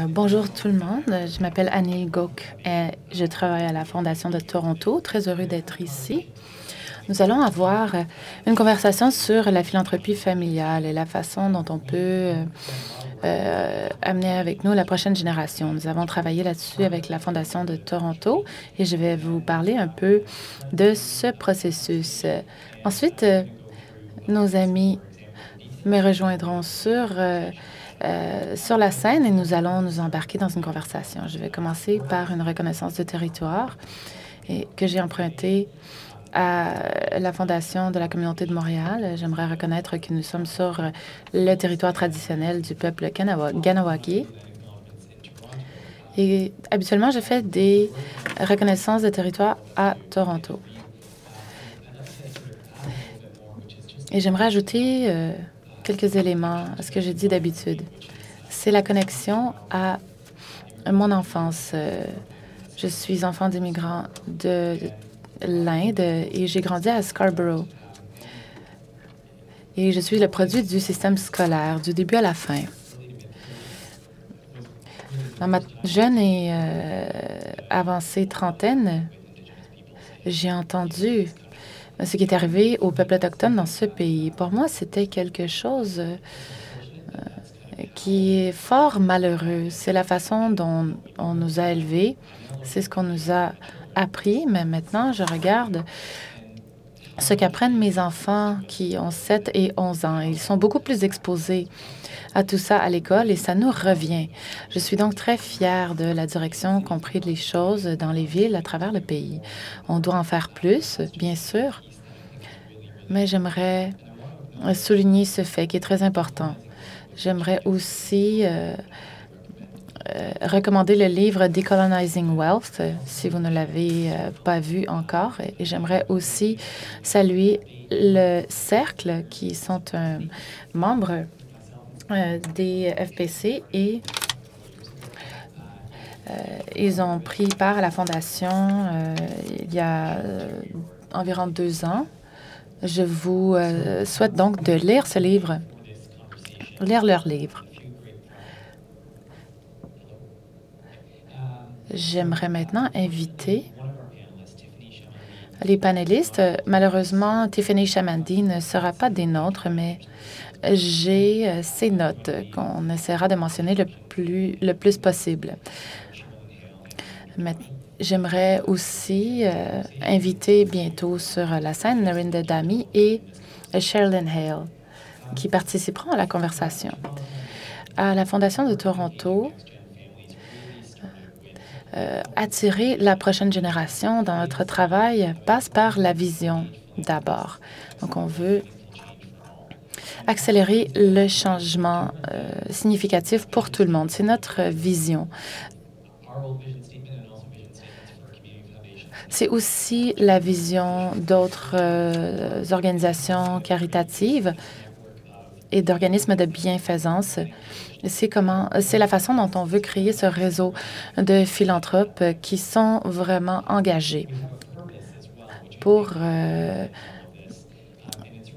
Bonjour tout le monde. Je m'appelle Annie Gok et je travaille à la Fondation de Toronto. Très heureux d'être ici. Nous allons avoir une conversation sur la philanthropie familiale et la façon dont on peut amener avec nous la prochaine génération. Nous avons travaillé là-dessus avec la Fondation de Toronto et je vais vous parler un peu de ce processus. Ensuite, nos amis me rejoindront sur la scène et nous allons nous embarquer dans une conversation. Je vais commencer par une reconnaissance de territoire que j'ai empruntée à la Fondation de la communauté de Montréal. J'aimerais reconnaître que nous sommes sur le territoire traditionnel du peuple Ganawagi. Et habituellement, je fais des reconnaissances de territoire à Toronto. Et j'aimerais ajouter quelques éléments à ce que je dis d'habitude. C'est la connexion à mon enfance. Je suis enfant d'immigrants de l'Inde et j'ai grandi à Scarborough. Et je suis le produit du système scolaire, du début à la fin. Dans ma jeune et avancée trentaine, j'ai entendu ce qui est arrivé au peuple autochtone dans ce pays. Pour moi, c'était quelque chose qui est fort malheureux. C'est la façon dont on nous a élevés. C'est ce qu'on nous a appris. Mais maintenant, je regarde ce qu'apprennent mes enfants qui ont 7 et 11 ans. Ils sont beaucoup plus exposés à tout ça à l'école et ça nous revient. Je suis donc très fière de la direction qu'ont pris les choses dans les villes à travers le pays. On doit en faire plus, bien sûr, mais j'aimerais souligner ce fait qui est très important. J'aimerais aussi recommander le livre Decolonizing Wealth, si vous ne l'avez pas vu encore. Et j'aimerais aussi saluer le Cercle, qui sont un membre des FPC et ils ont pris part à la fondation il y a environ 2 ans. Je vous souhaite donc de lire ce livre, lire leur livre. J'aimerais maintenant inviter les panélistes. Malheureusement, Tiffany Chamandi ne sera pas des nôtres, mais j'ai ses notes qu'on essaiera de mentionner le plus possible. J'aimerais aussi inviter bientôt sur la scène Narinda Dami et Sherilyn Hale, qui participeront à la conversation. À la Fondation de Toronto, attirer la prochaine génération dans notre travail passe par la vision d'abord. Donc, on veut accélérer le changement significatif pour tout le monde. C'est notre vision. C'est aussi la vision d'autres organisations caritatives et d'organismes de bienfaisance. C'est la façon dont on veut créer ce réseau de philanthropes qui sont vraiment engagés pour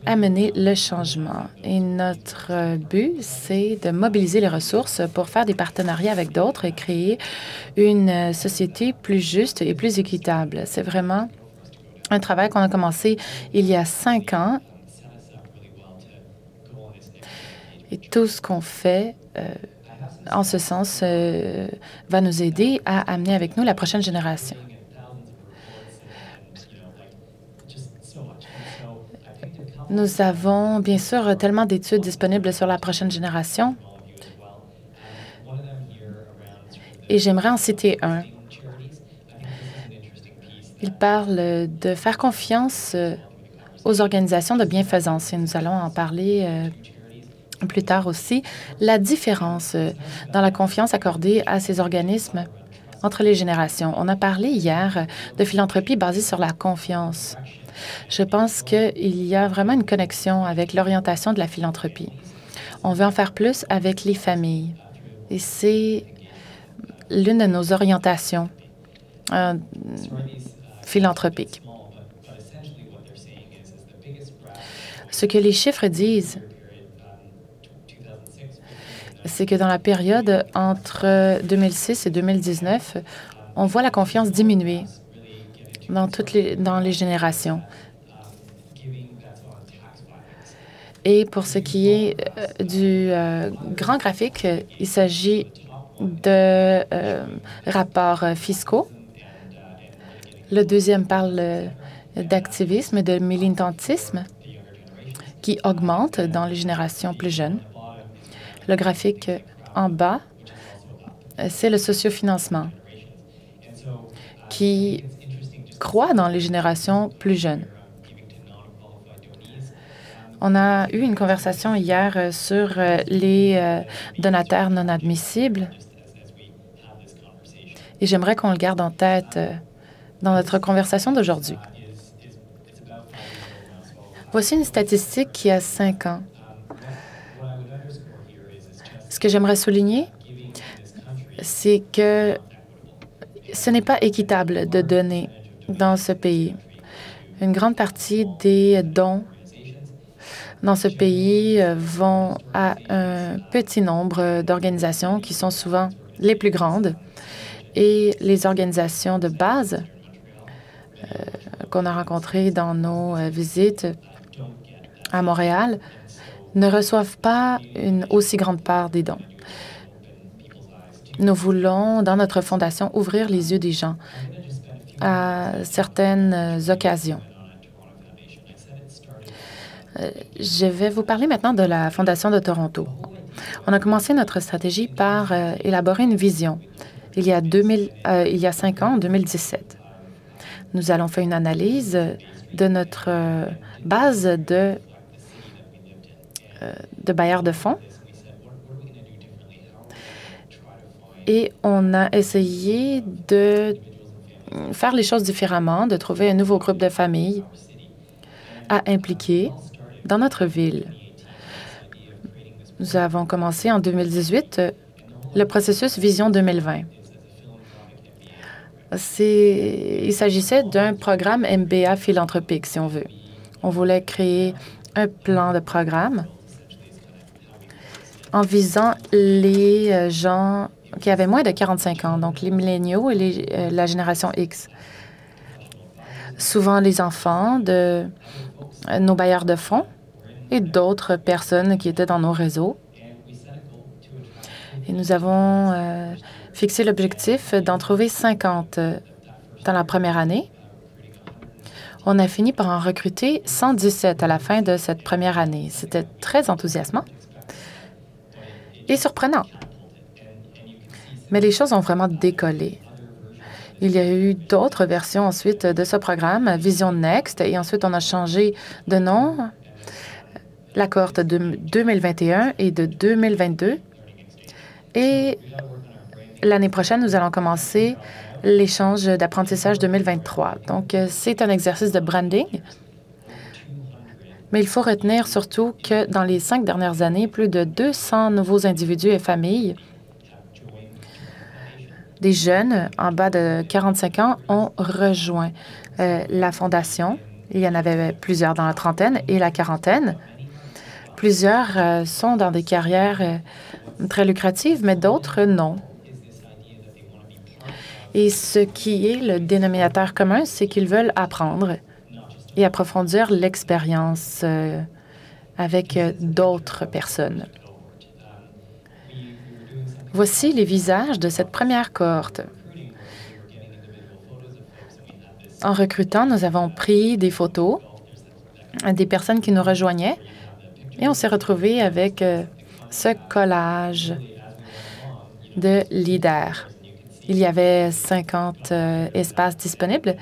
amener le changement. Et notre but, c'est de mobiliser les ressources pour faire des partenariats avec d'autres et créer une société plus juste et plus équitable. C'est vraiment un travail qu'on a commencé il y a 5 ans. Et tout ce qu'on fait en ce sens va nous aider à amener avec nous la prochaine génération. Nous avons bien sûr tellement d'études disponibles sur la prochaine génération et j'aimerais en citer un. Il parle de faire confiance aux organisations de bienfaisance et nous allons en parler plus tard aussi, la différence dans la confiance accordée à ces organismes entre les générations. On a parlé hier de philanthropie basée sur la confiance. Je pense qu'il y a vraiment une connexion avec l'orientation de la philanthropie. On veut en faire plus avec les familles. Et c'est l'une de nos orientations philanthropiques. Ce que les chiffres disent, c'est que dans la période entre 2006 et 2019, on voit la confiance diminuer dans les générations. Et pour ce qui est du grand graphique, il s'agit de rapports fiscaux. Le deuxième parle d'activisme et de militantisme qui augmente dans les générations plus jeunes. Le graphique en bas, c'est le sociofinancement qui croît dans les générations plus jeunes. On a eu une conversation hier sur les donataires non admissibles et j'aimerais qu'on le garde en tête dans notre conversation d'aujourd'hui. Voici une statistique qui a 5 ans. Ce que j'aimerais souligner, c'est que ce n'est pas équitable de donner dans ce pays. Une grande partie des dons dans ce pays vont à un petit nombre d'organisations qui sont souvent les plus grandes. Et les organisations de base qu'on a rencontrées dans nos visites à Montréal ne reçoivent pas une aussi grande part des dons. Nous voulons, dans notre fondation, ouvrir les yeux des gens à certaines occasions. Je vais vous parler maintenant de la Fondation de Toronto. On a commencé notre stratégie par élaborer une vision il y a 5 ans, en 2017. Nous allons faire une analyse de notre base de bailleurs de fonds et on a essayé de faire les choses différemment, de trouver un nouveau groupe de familles à impliquer dans notre ville. Nous avons commencé en 2018 le processus Vision 2020. Il s'agissait d'un programme MBA philanthropique, si on veut. On voulait créer un plan de programme en visant les gens qui avaient moins de 45 ans, donc les milléniaux et la génération X. Souvent les enfants de nos bailleurs de fonds et d'autres personnes qui étaient dans nos réseaux. Et nous avons fixé l'objectif d'en trouver 50 dans la première année. On a fini par en recruter 117 à la fin de cette première année. C'était très enthousiasmant et surprenant. Mais les choses ont vraiment décollé. Il y a eu d'autres versions ensuite de ce programme, Vision Next, et ensuite on a changé de nom, la cohorte de 2021 et de 2022. Et l'année prochaine, nous allons commencer l'échange d'apprentissage 2023. Donc, c'est un exercice de branding. Mais il faut retenir surtout que dans les 5 dernières années, plus de 200 nouveaux individus et familles, des jeunes en bas de 45 ans, ont rejoint la Fondation. Il y en avait plusieurs dans la trentaine et la quarantaine. Plusieurs sont dans des carrières très lucratives, mais d'autres non. Et ce qui est le dénominateur commun, c'est qu'ils veulent apprendre et approfondir l'expérience avec d'autres personnes. Voici les visages de cette première cohorte. En recrutant, nous avons pris des photos des personnes qui nous rejoignaient et on s'est retrouvés avec ce collage de leaders. Il y avait 50 espaces disponibles,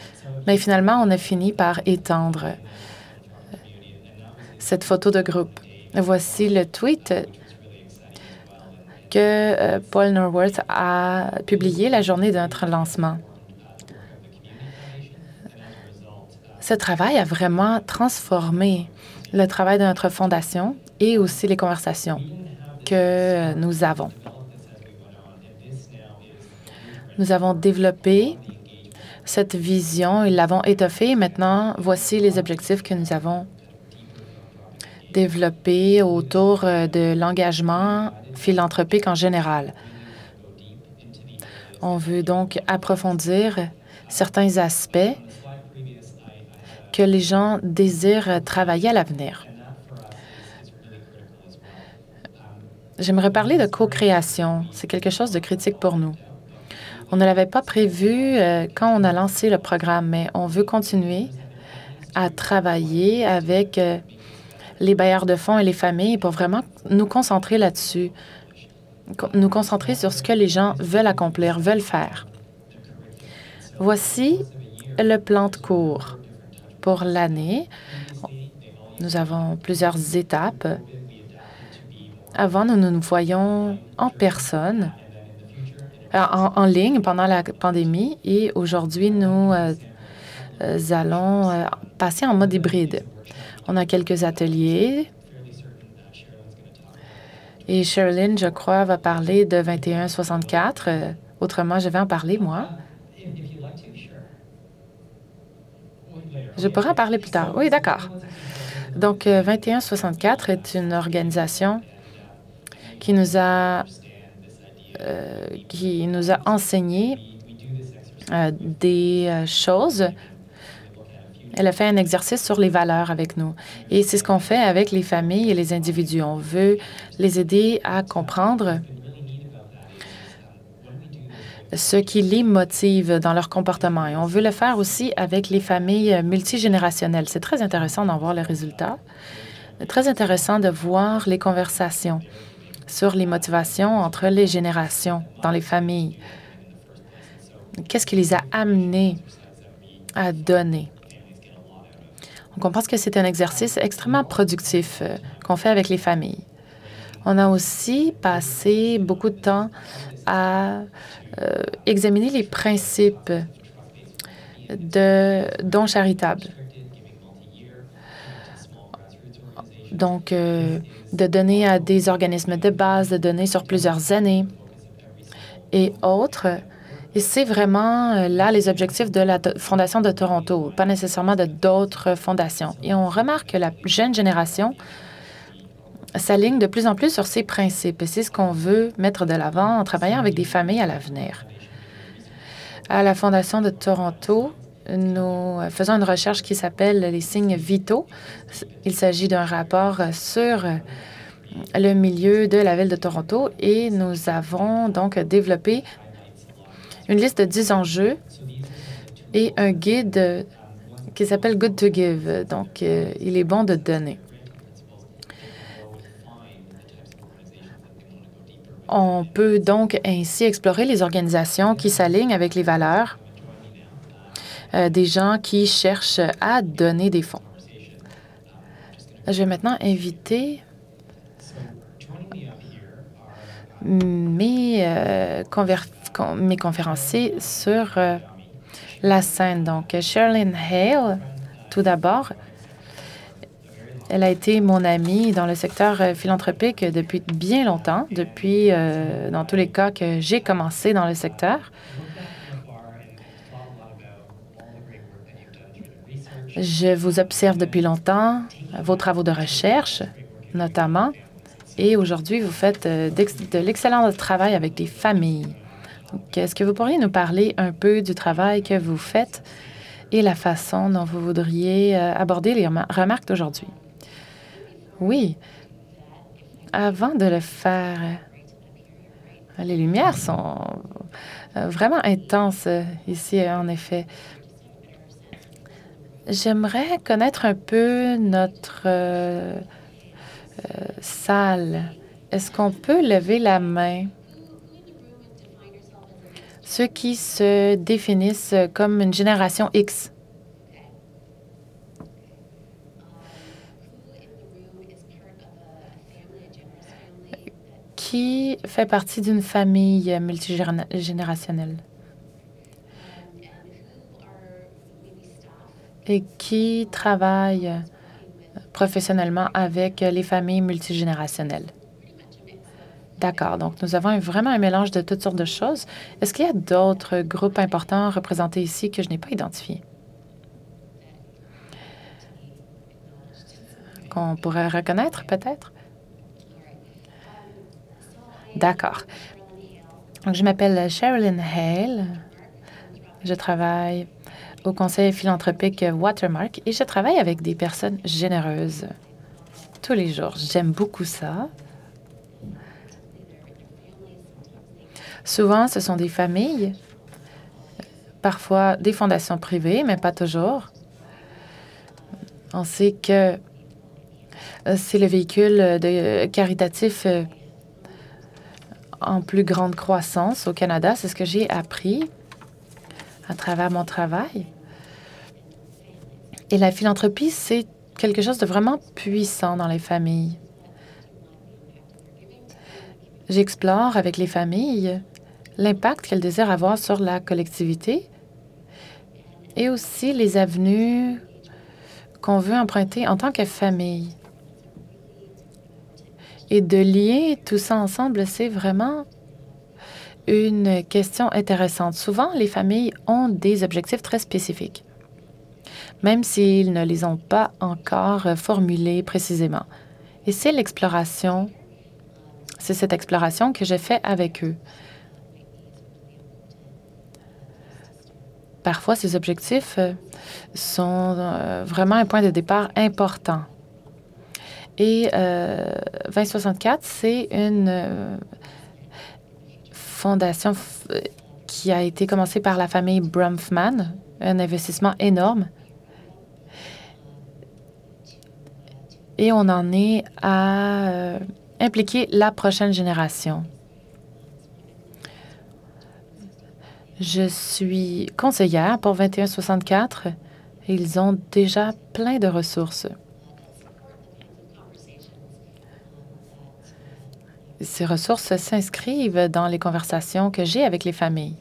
mais finalement, on a fini par étendre cette photo de groupe. Voici le tweet que Paul Norworth a publié la journée de notre lancement. Ce travail a vraiment transformé le travail de notre fondation et aussi les conversations que nous avons. Nous avons développé cette vision et l'avons étoffée. Maintenant, voici les objectifs que nous avons développé autour de l'engagement philanthropique en général. On veut donc approfondir certains aspects que les gens désirent travailler à l'avenir. J'aimerais parler de co-création. C'est quelque chose de critique pour nous. On ne l'avait pas prévu quand on a lancé le programme, mais on veut continuer à travailler avec les bailleurs de fonds et les familles pour vraiment nous concentrer là-dessus, nous concentrer sur ce que les gens veulent accomplir, veulent faire. Voici le plan de cours pour l'année. Nous avons plusieurs étapes. Avant, nous nous voyons en personne, en ligne pendant la pandémie, et aujourd'hui, nous allons passer en mode hybride. On a quelques ateliers et Sherilyn, je crois, va parler de 2164. Autrement, je vais en parler, moi. Je pourrais en parler plus tard. Oui, d'accord. Donc, 2164 est une organisation qui nous a enseigné des choses. Elle a fait un exercice sur les valeurs avec nous. Et c'est ce qu'on fait avec les familles et les individus. On veut les aider à comprendre ce qui les motive dans leur comportement. Et on veut le faire aussi avec les familles multigénérationnelles. C'est très intéressant d'en voir les résultats. Très intéressant de voir les conversations sur les motivations entre les générations dans les familles. Qu'est-ce qui les a amenés à donner? Donc, on pense que c'est un exercice extrêmement productif qu'on fait avec les familles. On a aussi passé beaucoup de temps à examiner les principes de dons charitables. Donc, de donner à des organismes de base, de donner sur plusieurs années et autres. Et c'est vraiment là les objectifs de la Fondation de Toronto, pas nécessairement de d'autres fondations. Et on remarque que la jeune génération s'aligne de plus en plus sur ces principes. Et c'est ce qu'on veut mettre de l'avant en travaillant avec des familles à l'avenir. À la Fondation de Toronto, nous faisons une recherche qui s'appelle les signes vitaux. Il s'agit d'un rapport sur le milieu de la ville de Toronto et nous avons donc développé une liste de 10 enjeux et un guide qui s'appelle Good to Give. Donc, il est bon de donner. On peut donc ainsi explorer les organisations qui s'alignent avec les valeurs des gens qui cherchent à donner des fonds. Je vais maintenant inviter mes conférenciers sur la scène. Donc, Sherilyn Hale, tout d'abord, elle a été mon amie dans le secteur philanthropique depuis bien longtemps, depuis, dans tous les cas, que j'ai commencé dans le secteur. Je vous observe depuis longtemps, vos travaux de recherche, notamment, et aujourd'hui, vous faites de l'excellent travail avec des familles. Est-ce que vous pourriez nous parler un peu du travail que vous faites et la façon dont vous voudriez aborder les remarques d'aujourd'hui? Oui. Avant de le faire, les lumières sont vraiment intenses ici, en effet. J'aimerais connaître un peu notre salle. Est-ce qu'on peut lever la main? Ceux qui se définissent comme une génération X. Qui fait partie d'une famille multigénérationnelle? Et qui travaille professionnellement avec les familles multigénérationnelles. D'accord. Donc, nous avons vraiment un mélange de toutes sortes de choses. Est-ce qu'il y a d'autres groupes importants représentés ici que je n'ai pas identifiés? qu'on pourrait reconnaître, peut-être? D'accord. Donc, je m'appelle Sherilyn Hale. Je travaille au conseil philanthropique Watermark et je travaille avec des personnes généreuses tous les jours. J'aime beaucoup ça. Souvent, ce sont des familles, parfois des fondations privées, mais pas toujours. On sait que c'est le véhicule caritatif en plus grande croissance au Canada. C'est ce que j'ai appris à travers mon travail. Et la philanthropie, c'est quelque chose de vraiment puissant dans les familles. J'explore avec les familles l'impact qu'elles désirent avoir sur la collectivité et aussi les avenues qu'on veut emprunter en tant que famille. Et de lier tout ça ensemble, c'est vraiment une question intéressante. Souvent, les familles ont des objectifs très spécifiques, même s'ils ne les ont pas encore formulés précisément. Et c'est cette exploration que j'ai fait avec eux. Parfois, ces objectifs sont vraiment un point de départ important. Et 2064, c'est une fondation qui a été commencée par la famille Bronfman, un investissement énorme. Et on en est à impliquer la prochaine génération. Je suis conseillère pour 2164. Ils ont déjà plein de ressources. Ces ressources s'inscrivent dans les conversations que j'ai avec les familles.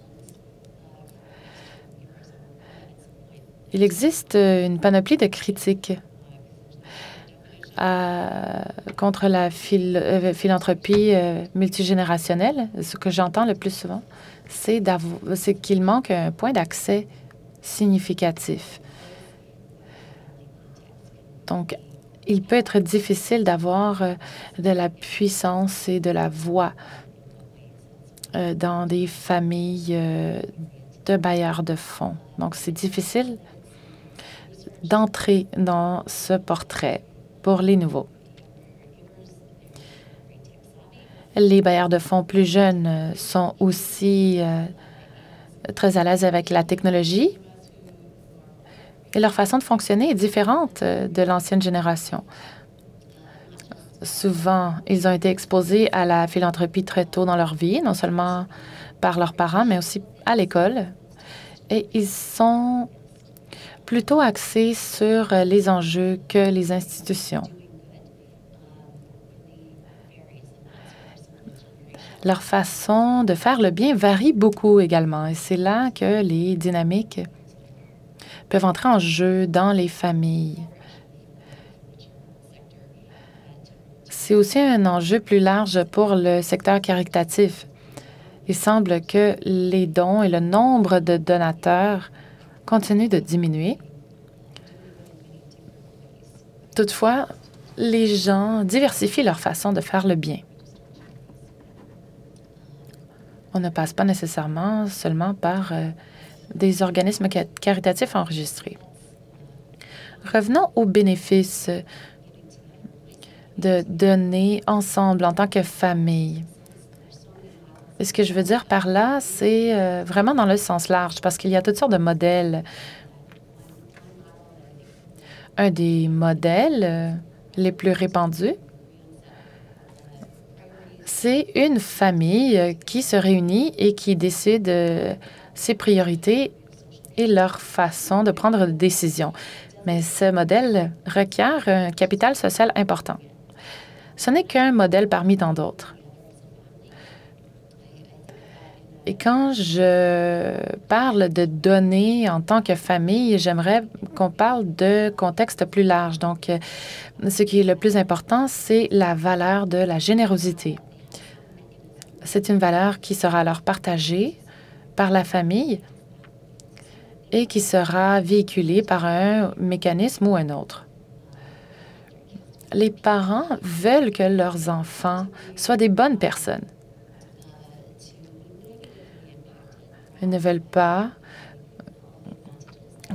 Il existe une panoplie de critiques contre la philanthropie multigénérationnelle. Ce que j'entends le plus souvent, c'est qu'il manque un point d'accès significatif. Donc, il peut être difficile d'avoir de la puissance et de la voix dans des familles de bailleurs de fonds. Donc, c'est difficile d'entrer dans ce portrait pour les nouveaux. Les bailleurs de fonds plus jeunes sont aussi très à l'aise avec la technologie et leur façon de fonctionner est différente de l'ancienne génération. Souvent, ils ont été exposés à la philanthropie très tôt dans leur vie, non seulement par leurs parents, mais aussi à l'école. Et ils sont plutôt axés sur les enjeux que les institutions. Leur façon de faire le bien varie beaucoup également, et c'est là que les dynamiques peuvent entrer en jeu dans les familles. C'est aussi un enjeu plus large pour le secteur caritatif. Il semble que les dons et le nombre de donateurs continuent de diminuer. Toutefois, les gens diversifient leur façon de faire le bien. On ne passe pas nécessairement seulement par des organismes caritatifs enregistrés. Revenons aux bénéfices de donner ensemble en tant que famille. Et ce que je veux dire par là, c'est vraiment dans le sens large, parce qu'il y a toutes sortes de modèles. Un des modèles les plus répandus, c'est une famille qui se réunit et qui décide ses priorités et leur façon de prendre des décisions. Mais ce modèle requiert un capital social important. Ce n'est qu'un modèle parmi tant d'autres. Et quand je parle de donner en tant que famille, j'aimerais qu'on parle de contexte plus large. Donc, ce qui est le plus important, c'est la valeur de la générosité. C'est une valeur qui sera alors partagée par la famille et qui sera véhiculée par un mécanisme ou un autre. les parents veulent que leurs enfants soient des bonnes personnes. Ils ne veulent pas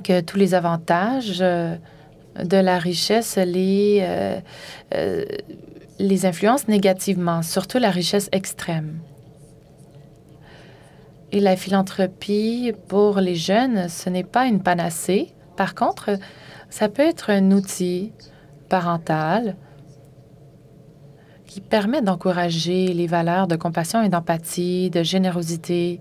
que tous les avantages de la richesse les influencent négativement, surtout la richesse extrême. Et la philanthropie pour les jeunes, ce n'est pas une panacée. Par contre, ça peut être un outil parental qui permet d'encourager les valeurs de compassion et d'empathie, de générosité.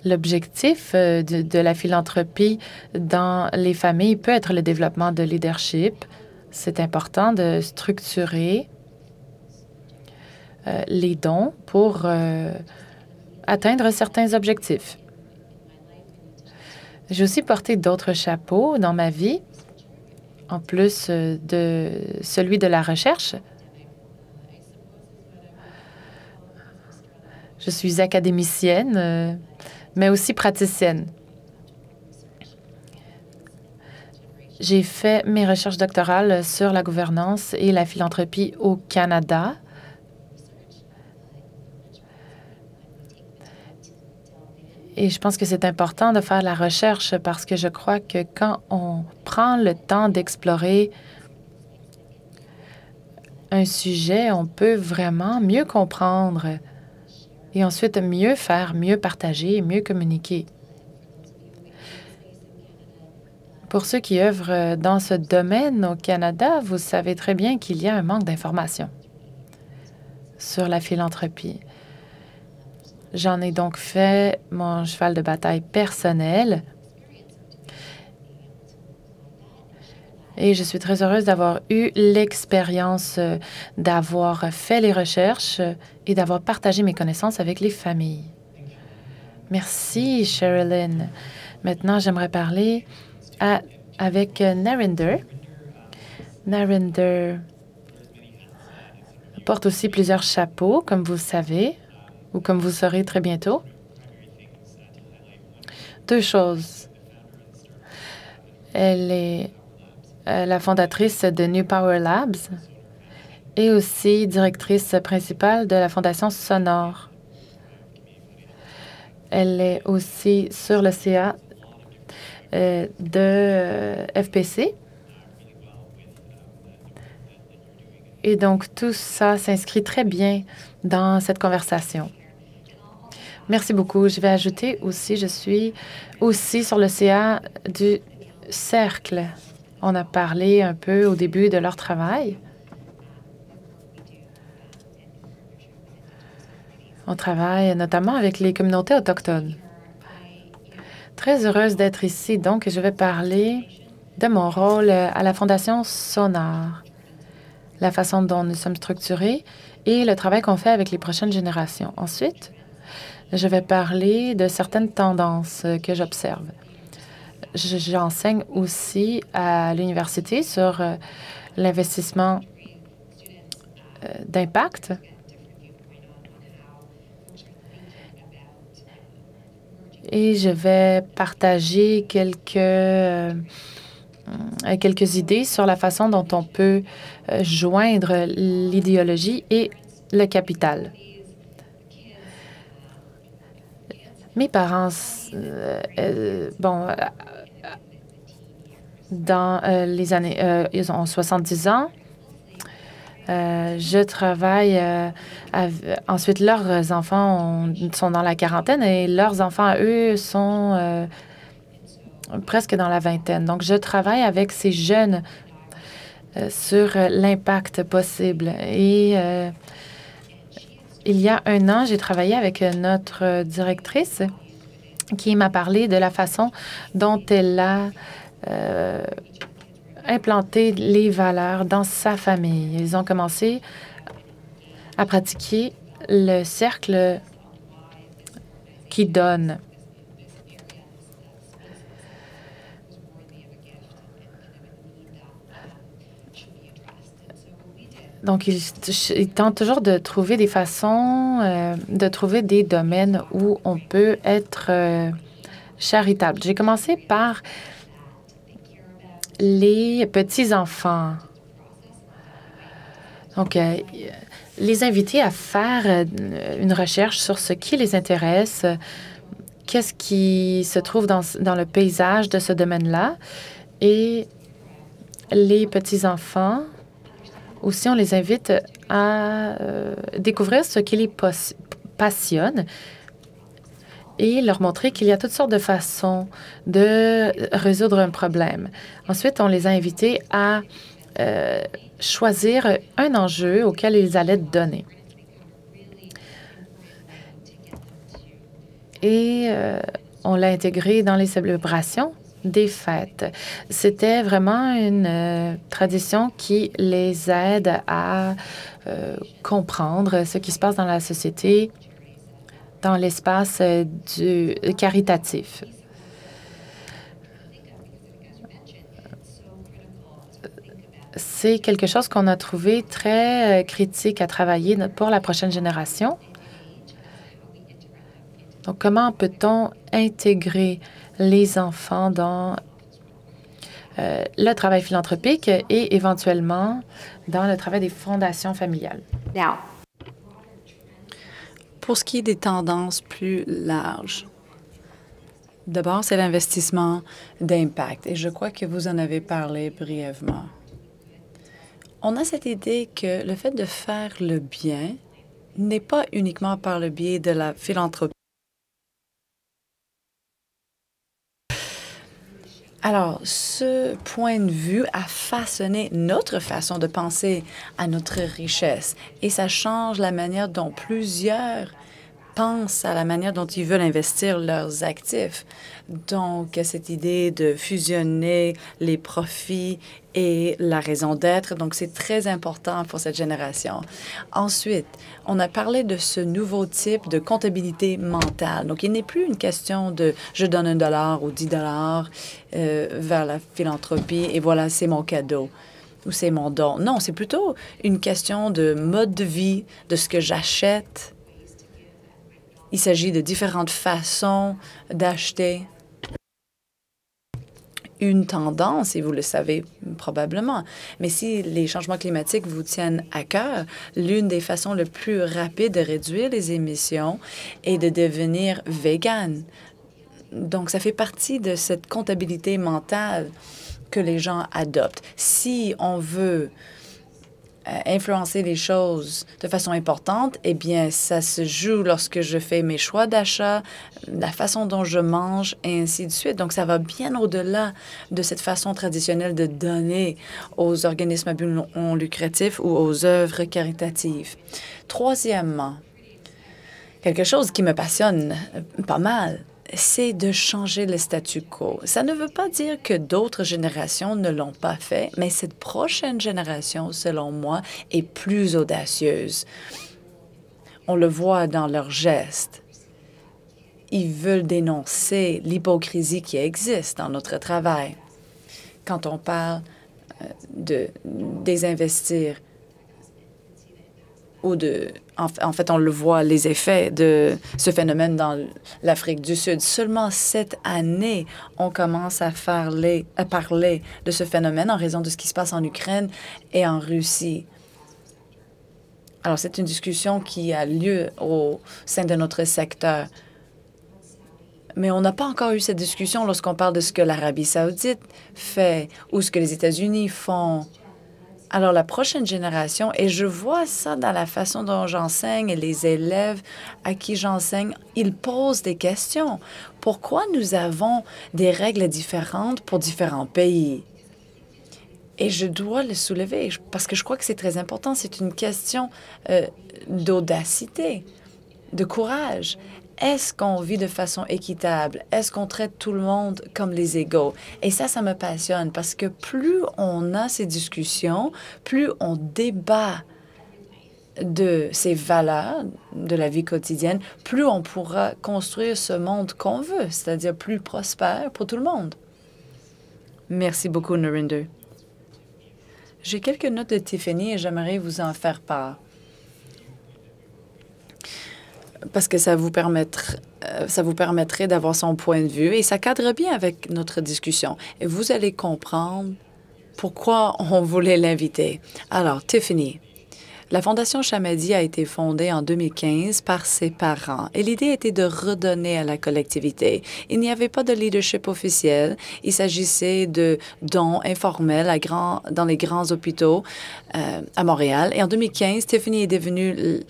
L'objectif de la philanthropie dans les familles peut être le développement de leadership. C'est important de structurer les dons pour atteindre certains objectifs. J'ai aussi porté d'autres chapeaux dans ma vie, en plus de celui de la recherche. Je suis académicienne, mais aussi praticienne. J'ai fait mes recherches doctorales sur la gouvernance et la philanthropie au Canada. Et je pense que c'est important de faire la recherche parce que je crois que quand on prend le temps d'explorer un sujet, on peut vraiment mieux comprendre et ensuite mieux faire, mieux partager et mieux communiquer. Pour ceux qui œuvrent dans ce domaine au Canada, vous savez très bien qu'il y a un manque d'informations sur la philanthropie. J'en ai donc fait mon cheval de bataille personnel. Et je suis très heureuse d'avoir eu l'expérience d'avoir fait les recherches et d'avoir partagé mes connaissances avec les familles. Merci, Sherilyn. Maintenant, j'aimerais parler avec Narinder. Narinder porte aussi plusieurs chapeaux, comme vous savez, ou comme vous saurez très bientôt. Deux choses. Elle est la fondatrice de New Power Labs et aussi directrice principale de la Fondation Sonore. Elle est aussi sur le CA de FPC. Et donc, tout ça s'inscrit très bien dans cette conversation. Merci beaucoup. Je vais ajouter aussi, je suis aussi sur le CA du Cercle. On a parlé un peu au début de leur travail. On travaille notamment avec les communautés autochtones. Très heureuse d'être ici, donc je vais parler de mon rôle à la Fondation Sonar, la façon dont nous sommes structurés et le travail qu'on fait avec les prochaines générations. Ensuite, je vais parler de certaines tendances que j'observe. J'enseigne aussi à l'université sur l'investissement d'impact. Et je vais partager quelques idées sur la façon dont on peut joindre l'idéologie et le capital. Mes parents, dans les années, ils ont 70 ans. Je travaille. Ensuite, leurs enfants sont dans la quarantaine et leurs enfants, à eux, sont presque dans la vingtaine. Donc, je travaille avec ces jeunes sur l'impact possible. Et il y a un an, j'ai travaillé avec notre directrice qui m'a parlé de la façon dont elle a implanté les valeurs dans sa famille. Ils ont commencé à pratiquer le cercle qui donne. Donc, ils tentent toujours de trouver des façons, de trouver des domaines où on peut être charitable. J'ai commencé par les petits-enfants. Donc, les inviter à faire une recherche sur ce qui les intéresse, qu'est-ce qui se trouve dans le paysage de ce domaine-là. Et les petits-enfants, aussi, on les invite à découvrir ce qui les passionne et leur montrer qu'il y a toutes sortes de façons de résoudre un problème. Ensuite, on les a invités à choisir un enjeu auquel ils allaient donner. Et on l'a intégré dans les célébrations des fêtes. C'était vraiment une tradition qui les aide à comprendre ce qui se passe dans la société, dans l'espace du caritatif. C'est quelque chose qu'on a trouvé très critique à travailler pour la prochaine génération. Donc, comment peut-on intégrer les enfants dans le travail philanthropique et éventuellement dans le travail des fondations familiales? Pour ce qui est des tendances plus larges, d'abord, c'est l'investissement d'impact et je crois que vous en avez parlé brièvement. On a cette idée que le fait de faire le bien n'est pas uniquement par le biais de la philanthropie. Alors, ce point de vue a façonné notre façon de penser à notre richesse et ça change la manière dont plusieurs pensent à la manière dont ils veulent investir leurs actifs. Donc, cette idée de fusionner les profits et la raison d'être, donc c'est très important pour cette génération. Ensuite, on a parlé de ce nouveau type de comptabilité mentale. Donc, il n'est plus une question de « je donne $1 ou $10 vers la philanthropie et voilà, c'est mon cadeau » ou « c'est mon don ». Non, c'est plutôt une question de mode de vie, de ce que j'achète. Il s'agit de différentes façons d'acheter. Une tendance, et vous le savez probablement, mais si les changements climatiques vous tiennent à cœur, l'une des façons les plus rapides de réduire les émissions est de devenir vegan. Donc, ça fait partie de cette comptabilité mentale que les gens adoptent. Si on veut influencer les choses de façon importante, eh bien, ça se joue lorsque je fais mes choix d'achat, la façon dont je mange, et ainsi de suite. Donc, ça va bien au-delà de cette façon traditionnelle de donner aux organismes à but non lucratif ou aux œuvres caritatives. Troisièmement, quelque chose qui me passionne pas mal, c'est de changer le statu quo. Ça ne veut pas dire que d'autres générations ne l'ont pas fait, mais cette prochaine génération, selon moi, est plus audacieuse. On le voit dans leurs gestes. Ils veulent dénoncer l'hypocrisie qui existe dans notre travail. Quand on parle de désinvestir ou en fait, on le voit, les effets de ce phénomène dans l'Afrique du Sud. Seulement cette année, on commence à parler de ce phénomène en raison de ce qui se passe en Ukraine et en Russie. Alors, c'est une discussion qui a lieu au sein de notre secteur. Mais on n'a pas encore eu cette discussion lorsqu'on parle de ce que l'Arabie saoudite fait ou ce que les États-Unis font. Alors, la prochaine génération, et je vois ça dans la façon dont j'enseigne et les élèves à qui j'enseigne, ils posent des questions. Pourquoi nous avons des règles différentes pour différents pays? Et je dois le soulever parce que je crois que c'est très important. C'est une question d'audacité, de courage. Est-ce qu'on vit de façon équitable? Est-ce qu'on traite tout le monde comme les égaux? Et ça me passionne parce que plus on a ces discussions, plus on débat de ces valeurs de la vie quotidienne, plus on pourra construire ce monde qu'on veut, c'est-à-dire plus prospère pour tout le monde. Merci beaucoup, Narinder. J'ai quelques notes de Tiffany et j'aimerais vous en faire part. parce que ça vous permettrait d'avoir son point de vue et ça cadre bien avec notre discussion. Et vous allez comprendre pourquoi on voulait l'inviter. Alors, Tiffany, la Fondation Chamadi a été fondée en 2015 par ses parents et l'idée était de redonner à la collectivité. Il n'y avait pas de leadership officiel. Il s'agissait de dons informels dans les grands hôpitaux à Montréal. Et en 2015, Tiffany est devenue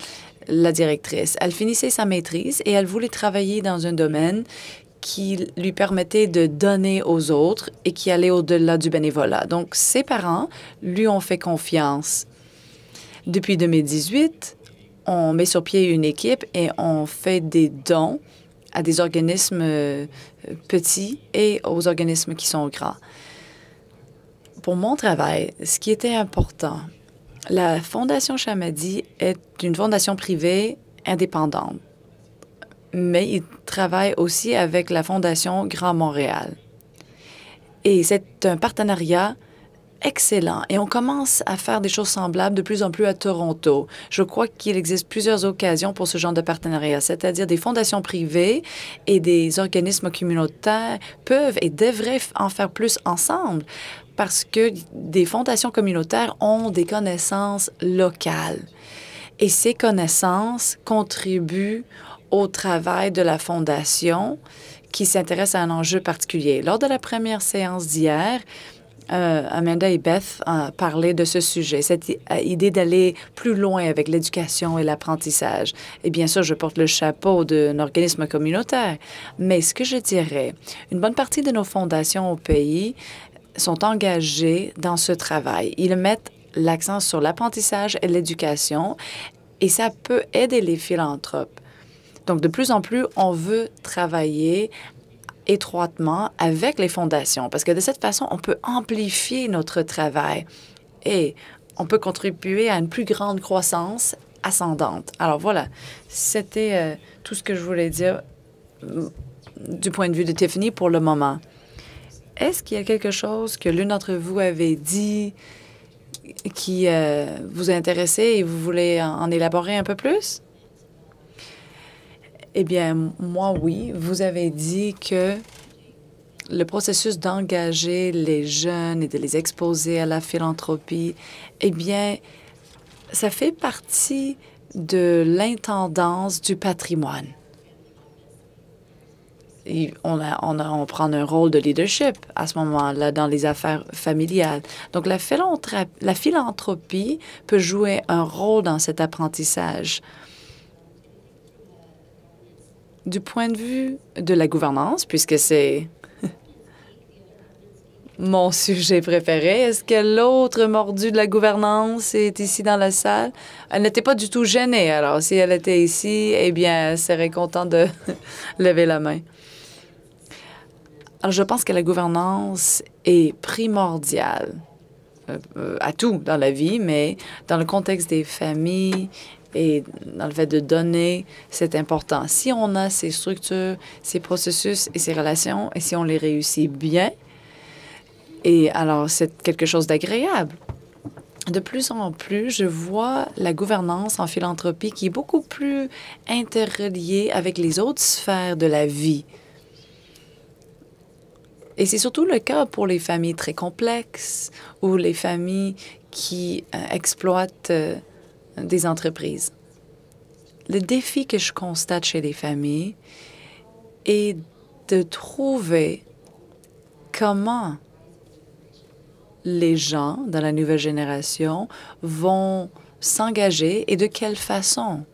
la directrice. Elle finissait sa maîtrise et elle voulait travailler dans un domaine qui lui permettait de donner aux autres et qui allait au-delà du bénévolat. Donc, ses parents lui ont fait confiance. Depuis 2018, on met sur pied une équipe et on fait des dons à des organismes petits et aux organismes qui sont grands. Pour mon travail, ce qui était important, la Fondation Chamadi est une fondation privée indépendante, mais il travaille aussi avec la Fondation Grand Montréal. Et c'est un partenariat excellent. Et on commence à faire des choses semblables de plus en plus à Toronto. Je crois qu'il existe plusieurs occasions pour ce genre de partenariat, c'est-à-dire des fondations privées et des organismes communautaires peuvent et devraient en faire plus ensemble parce que des fondations communautaires ont des connaissances locales. Et ces connaissances contribuent au travail de la fondation qui s'intéresse à un enjeu particulier. Lors de la première séance d'hier, Amanda et Beth parlaient de ce sujet, cette idée d'aller plus loin avec l'éducation et l'apprentissage. Et bien sûr, je porte le chapeau d'un organisme communautaire. Mais ce que je dirais, une bonne partie de nos fondations au pays sont engagées dans ce travail. Ils mettent l'accent sur l'apprentissage et l'éducation et ça peut aider les philanthropes. Donc, de plus en plus, on veut travailler étroitement avec les fondations parce que de cette façon, on peut amplifier notre travail et on peut contribuer à une plus grande croissance ascendante. Alors voilà, c'était tout ce que je voulais dire du point de vue de Tiffany pour le moment. Est-ce qu'il y a quelque chose que l'une d'entre vous avait dit qui vous a intéressé et vous voulez en élaborer un peu plus? Eh bien, moi, oui. Vous avez dit que le processus d'engager les jeunes et de les exposer à la philanthropie, eh bien, ça fait partie de l'intendance du patrimoine. Et on prend un rôle de leadership à ce moment-là dans les affaires familiales. Donc, la philanthropie peut jouer un rôle dans cet apprentissage. Du point de vue de la gouvernance, puisque c'est mon sujet préféré, est-ce que l'autre mordue de la gouvernance est ici dans la salle? Elle n'était pas du tout gênée, alors si elle était ici, eh bien, elle serait contente de lever la main. Alors, je pense que la gouvernance est primordiale à tout dans la vie, mais dans le contexte des familles et dans le fait de donner, c'est important. Si on a ces structures, ces processus et ces relations, et si on les réussit bien, et alors c'est quelque chose d'agréable. De plus en plus, je vois la gouvernance en philanthropie qui est beaucoup plus interreliée avec les autres sphères de la vie. Et c'est surtout le cas pour les familles très complexes ou les familles qui exploitent des entreprises. Le défi que je constate chez les familles est de trouver comment les gens dans la nouvelle génération vont s'engager et de quelle façon.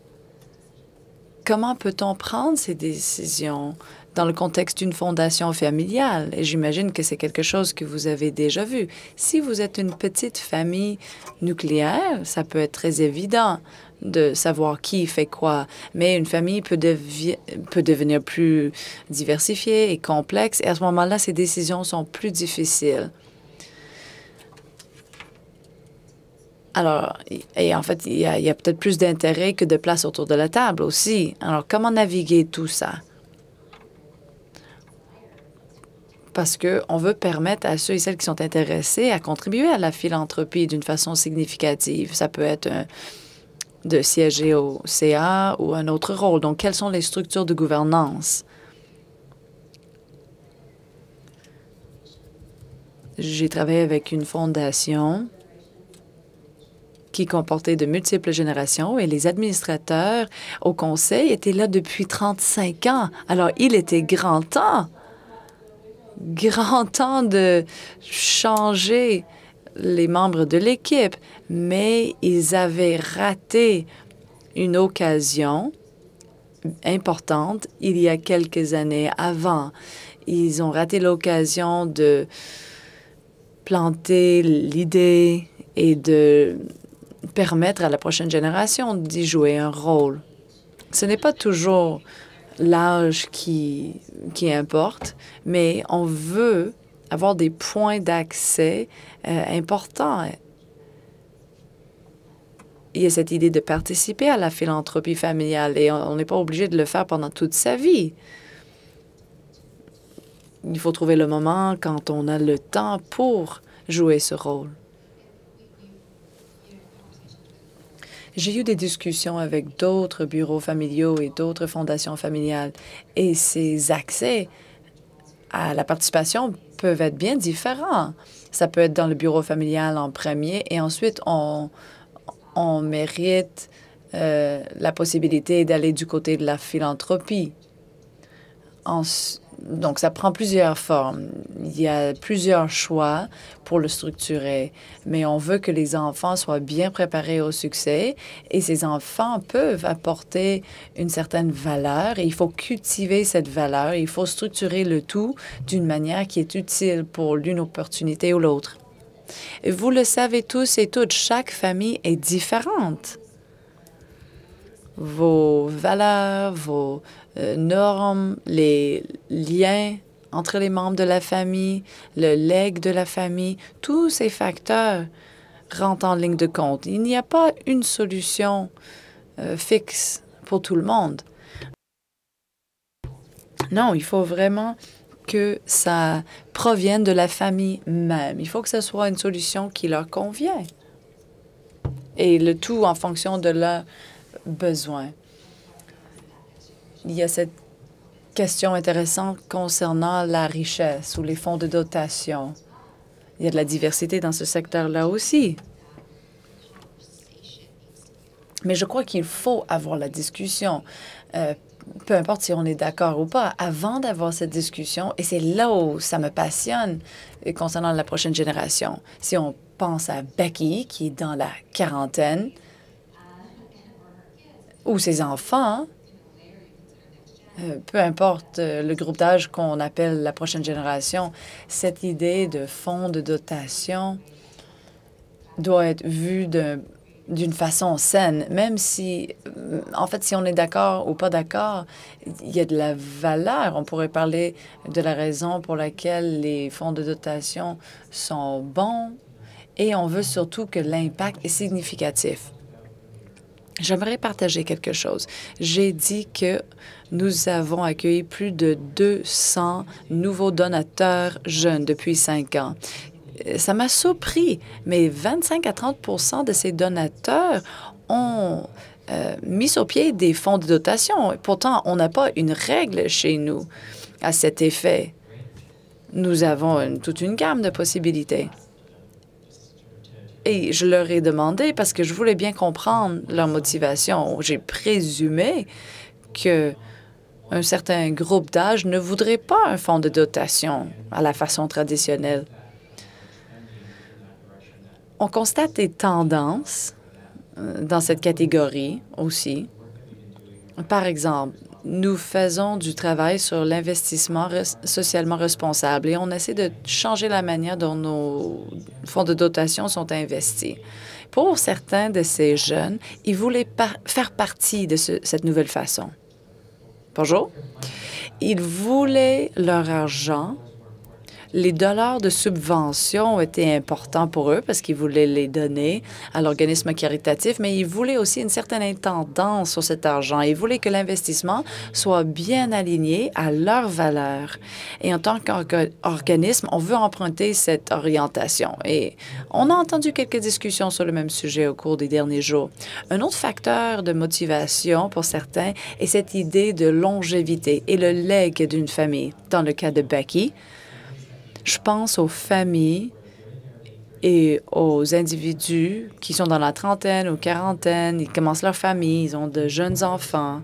Comment peut-on prendre ces décisions dans le contexte d'une fondation familiale? Et j'imagine que c'est quelque chose que vous avez déjà vu. Si vous êtes une petite famille nucléaire, ça peut être très évident de savoir qui fait quoi. Mais une famille peut devenir plus diversifiée et complexe. Et à ce moment-là, ces décisions sont plus difficiles. Alors, et en fait, il y a peut-être plus d'intérêt que de place autour de la table aussi. Alors, comment naviguer tout ça? Parce qu'on veut permettre à ceux et celles qui sont intéressés à contribuer à la philanthropie d'une façon significative. Ça peut être de siéger au CA ou un autre rôle. Donc, quelles sont les structures de gouvernance? J'ai travaillé avec une fondation qui comportait de multiples générations et les administrateurs au conseil étaient là depuis 35 ans. Alors, il était grand temps de changer les membres de l'équipe, mais ils avaient raté une occasion importante il y a quelques années avant. Ils ont raté l'occasion de planter l'idée et de permettre à la prochaine génération d'y jouer un rôle. Ce n'est pas toujours l'âge qui importe, mais on veut avoir des points d'accès importants. Il y a cette idée de participer à la philanthropie familiale et on n'est pas obligé de le faire pendant toute sa vie. Il faut trouver le moment quand on a le temps pour jouer ce rôle. J'ai eu des discussions avec d'autres bureaux familiaux et d'autres fondations familiales et ces accès à la participation peuvent être bien différents. Ça peut être dans le bureau familial en premier et ensuite on mérite la possibilité d'aller du côté de la philanthropie. Donc, ça prend plusieurs formes. Il y a plusieurs choix pour le structurer, mais on veut que les enfants soient bien préparés au succès et ces enfants peuvent apporter une certaine valeur et il faut cultiver cette valeur. Il faut structurer le tout d'une manière qui est utile pour l'une opportunité ou l'autre. Vous le savez tous et toutes, chaque famille est différente. Vos valeurs, vos normes, les liens entre les membres de la famille, le legs de la famille, tous ces facteurs rentrent en ligne de compte. Il n'y a pas une solution fixe pour tout le monde. Non, il faut vraiment que ça provienne de la famille même. Il faut que ce soit une solution qui leur convient. Et le tout en fonction de leurs besoins. Il y a cette question intéressante concernant la richesse ou les fonds de dotation. Il y a de la diversité dans ce secteur-là aussi. Mais je crois qu'il faut avoir la discussion, peu importe si on est d'accord ou pas, avant d'avoir cette discussion. Et c'est là où ça me passionne concernant la prochaine génération. Si on pense à Becky, qui est dans la quarantaine, ou ses enfants, peu importe le groupe d'âge qu'on appelle la prochaine génération, cette idée de fonds de dotation doit être vue d'une façon saine, même si, en fait, si on est d'accord ou pas d'accord, il y a de la valeur. On pourrait parler de la raison pour laquelle les fonds de dotation sont bons et on veut surtout que l'impact est significatif. J'aimerais partager quelque chose. J'ai dit que nous avons accueilli plus de 200 nouveaux donateurs jeunes depuis 5 ans. Ça m'a surpris, mais 25 à 30 de ces donateurs ont mis sur pied des fonds de dotation. Et pourtant, on n'a pas une règle chez nous à cet effet. Nous avons toute une gamme de possibilités. Et je leur ai demandé, parce que je voulais bien comprendre leur motivation, j'ai présumé qu'un certain groupe d'âge ne voudrait pas un fonds de dotation à la façon traditionnelle. On constate des tendances dans cette catégorie aussi. Par exemple, nous faisons du travail sur l'investissement socialement responsable et on essaie de changer la manière dont nos fonds de dotation sont investis. Pour certains de ces jeunes, ils voulaient faire partie de cette nouvelle façon. Bonjour. Ils voulaient leur argent les dollars de subvention étaient importants pour eux parce qu'ils voulaient les donner à l'organisme caritatif, mais ils voulaient aussi une certaine intendance sur cet argent. Ils voulaient que l'investissement soit bien aligné à leurs valeurs. Et en tant qu'organisme, on veut emprunter cette orientation. Et on a entendu quelques discussions sur le même sujet au cours des derniers jours. Un autre facteur de motivation pour certains est cette idée de longévité et le legs d'une famille. Dans le cas de Becky, je pense aux familles et aux individus qui sont dans la trentaine ou quarantaine, ils commencent leur famille, ils ont de jeunes enfants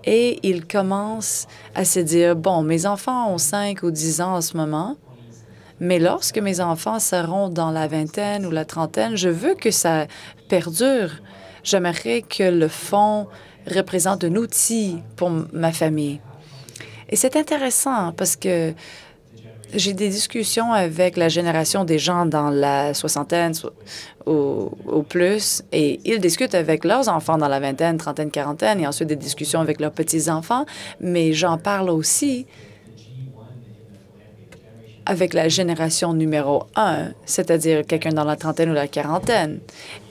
et ils commencent à se dire, bon, mes enfants ont 5 ou 10 ans en ce moment, mais lorsque mes enfants seront dans la vingtaine ou la trentaine, je veux que ça perdure. J'aimerais que le fonds représente un outil pour ma famille. Et c'est intéressant parce que j'ai des discussions avec la génération des gens dans la soixantaine au plus, et ils discutent avec leurs enfants dans la vingtaine, trentaine, quarantaine, et ensuite des discussions avec leurs petits-enfants, mais j'en parle aussi avec la génération numéro 1, c'est-à-dire quelqu'un dans la trentaine ou la quarantaine.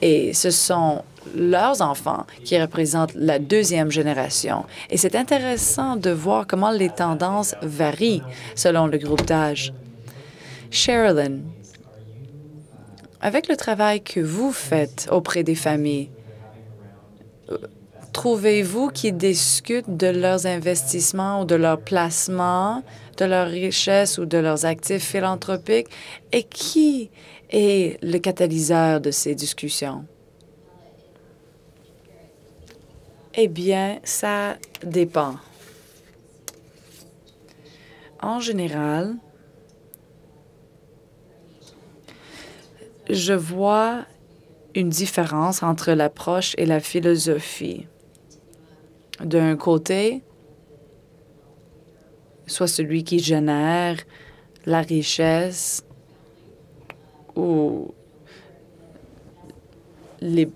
Et ce sont leurs enfants qui représentent la deuxième génération. Et c'est intéressant de voir comment les tendances varient selon le groupe d'âge. Sherilyn, avec le travail que vous faites auprès des familles, trouvez-vous qu'ils discutent de leurs investissements ou de leurs placements, de leurs richesses ou de leurs actifs philanthropiques? Et qui est le catalyseur de ces discussions? Eh bien, ça dépend. En général, je vois une différence entre l'approche et la philosophie. D'un côté, soit celui qui génère la richesse ou les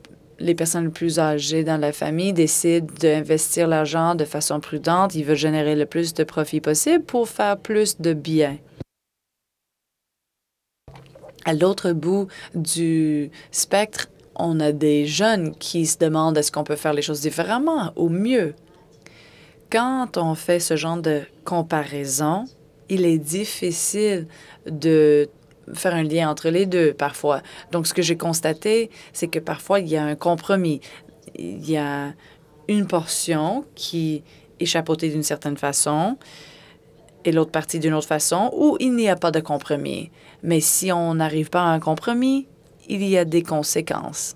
personnes les plus âgées dans la famille décident d'investir l'argent de façon prudente. Ils veulent générer le plus de profit possible pour faire plus de bien. À l'autre bout du spectre, on a des jeunes qui se demandent est-ce qu'on peut faire les choses différemment ou mieux. Quand on fait ce genre de comparaison, il est difficile de faire un lien entre les deux parfois. Donc, ce que j'ai constaté, c'est que parfois, il y a un compromis. Il y a une portion qui est chapeautée d'une certaine façon et l'autre partie d'une autre façon, ou il n'y a pas de compromis. Mais si on n'arrive pas à un compromis, il y a des conséquences.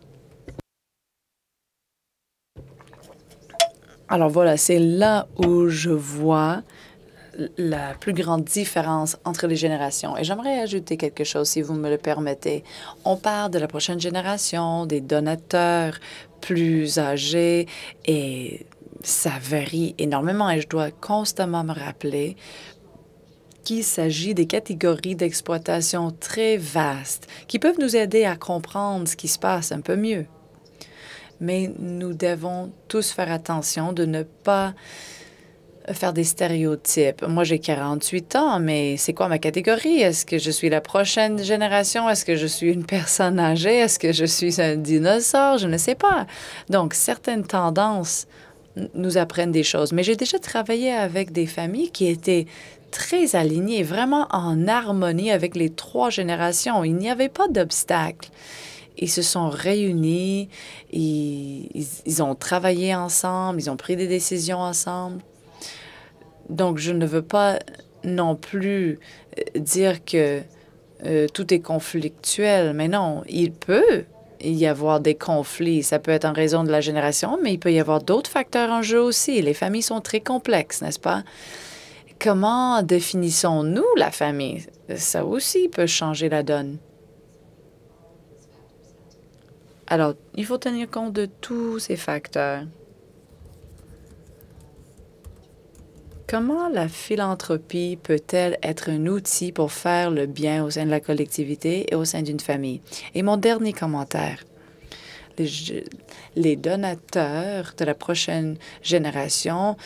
Alors voilà, c'est là où je vois la plus grande différence entre les générations. Et j'aimerais ajouter quelque chose, si vous me le permettez. On parle de la prochaine génération, des donateurs plus âgés, et ça varie énormément. Et je dois constamment me rappeler qu'il s'agit des catégories d'exploitation très vastes qui peuvent nous aider à comprendre ce qui se passe un peu mieux. Mais nous devons tous faire attention de ne pas faire des stéréotypes. Moi, j'ai 48 ans, mais c'est quoi ma catégorie? Est-ce que je suis la prochaine génération? Est-ce que je suis une personne âgée? Est-ce que je suis un dinosaure? Je ne sais pas. Donc, certaines tendances nous apprennent des choses. Mais j'ai déjà travaillé avec des familles qui étaient très alignées, vraiment en harmonie avec les 3 générations. Il n'y avait pas d'obstacle. Ils se sont réunis, ils ont travaillé ensemble, ils ont pris des décisions ensemble. Donc, je ne veux pas non plus dire que tout est conflictuel, mais non, il peut y avoir des conflits. Ça peut être en raison de la génération, mais il peut y avoir d'autres facteurs en jeu aussi. Les familles sont très complexes, n'est-ce pas? Comment définissons-nous la famille? Ça aussi peut changer la donne. Alors, il faut tenir compte de tous ces facteurs. Comment la philanthropie peut-elle être un outil pour faire le bien au sein de la collectivité et au sein d'une famille? Et mon dernier commentaire. Les donateurs de la prochaine génération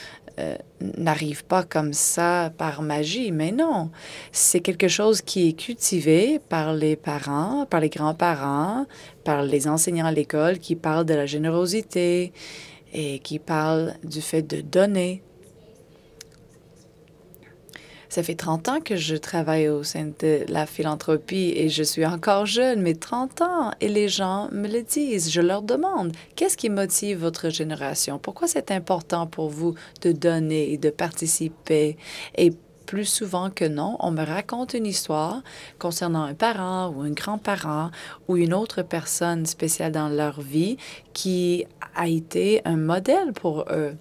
n'arrive pas comme ça par magie, mais non, c'est quelque chose qui est cultivé par les parents, par les grands-parents, par les enseignants à l'école qui parlent de la générosité et qui parlent du fait de donner. Ça fait 30 ans que je travaille au sein de la philanthropie et je suis encore jeune, mais 30 ans. Et les gens me le disent. Je leur demande, qu'est-ce qui motive votre génération? Pourquoi c'est important pour vous de donner et de participer? Et plus souvent que non, on me raconte une histoire concernant un parent ou un grand-parent ou une autre personne spéciale dans leur vie qui a été un modèle pour eux.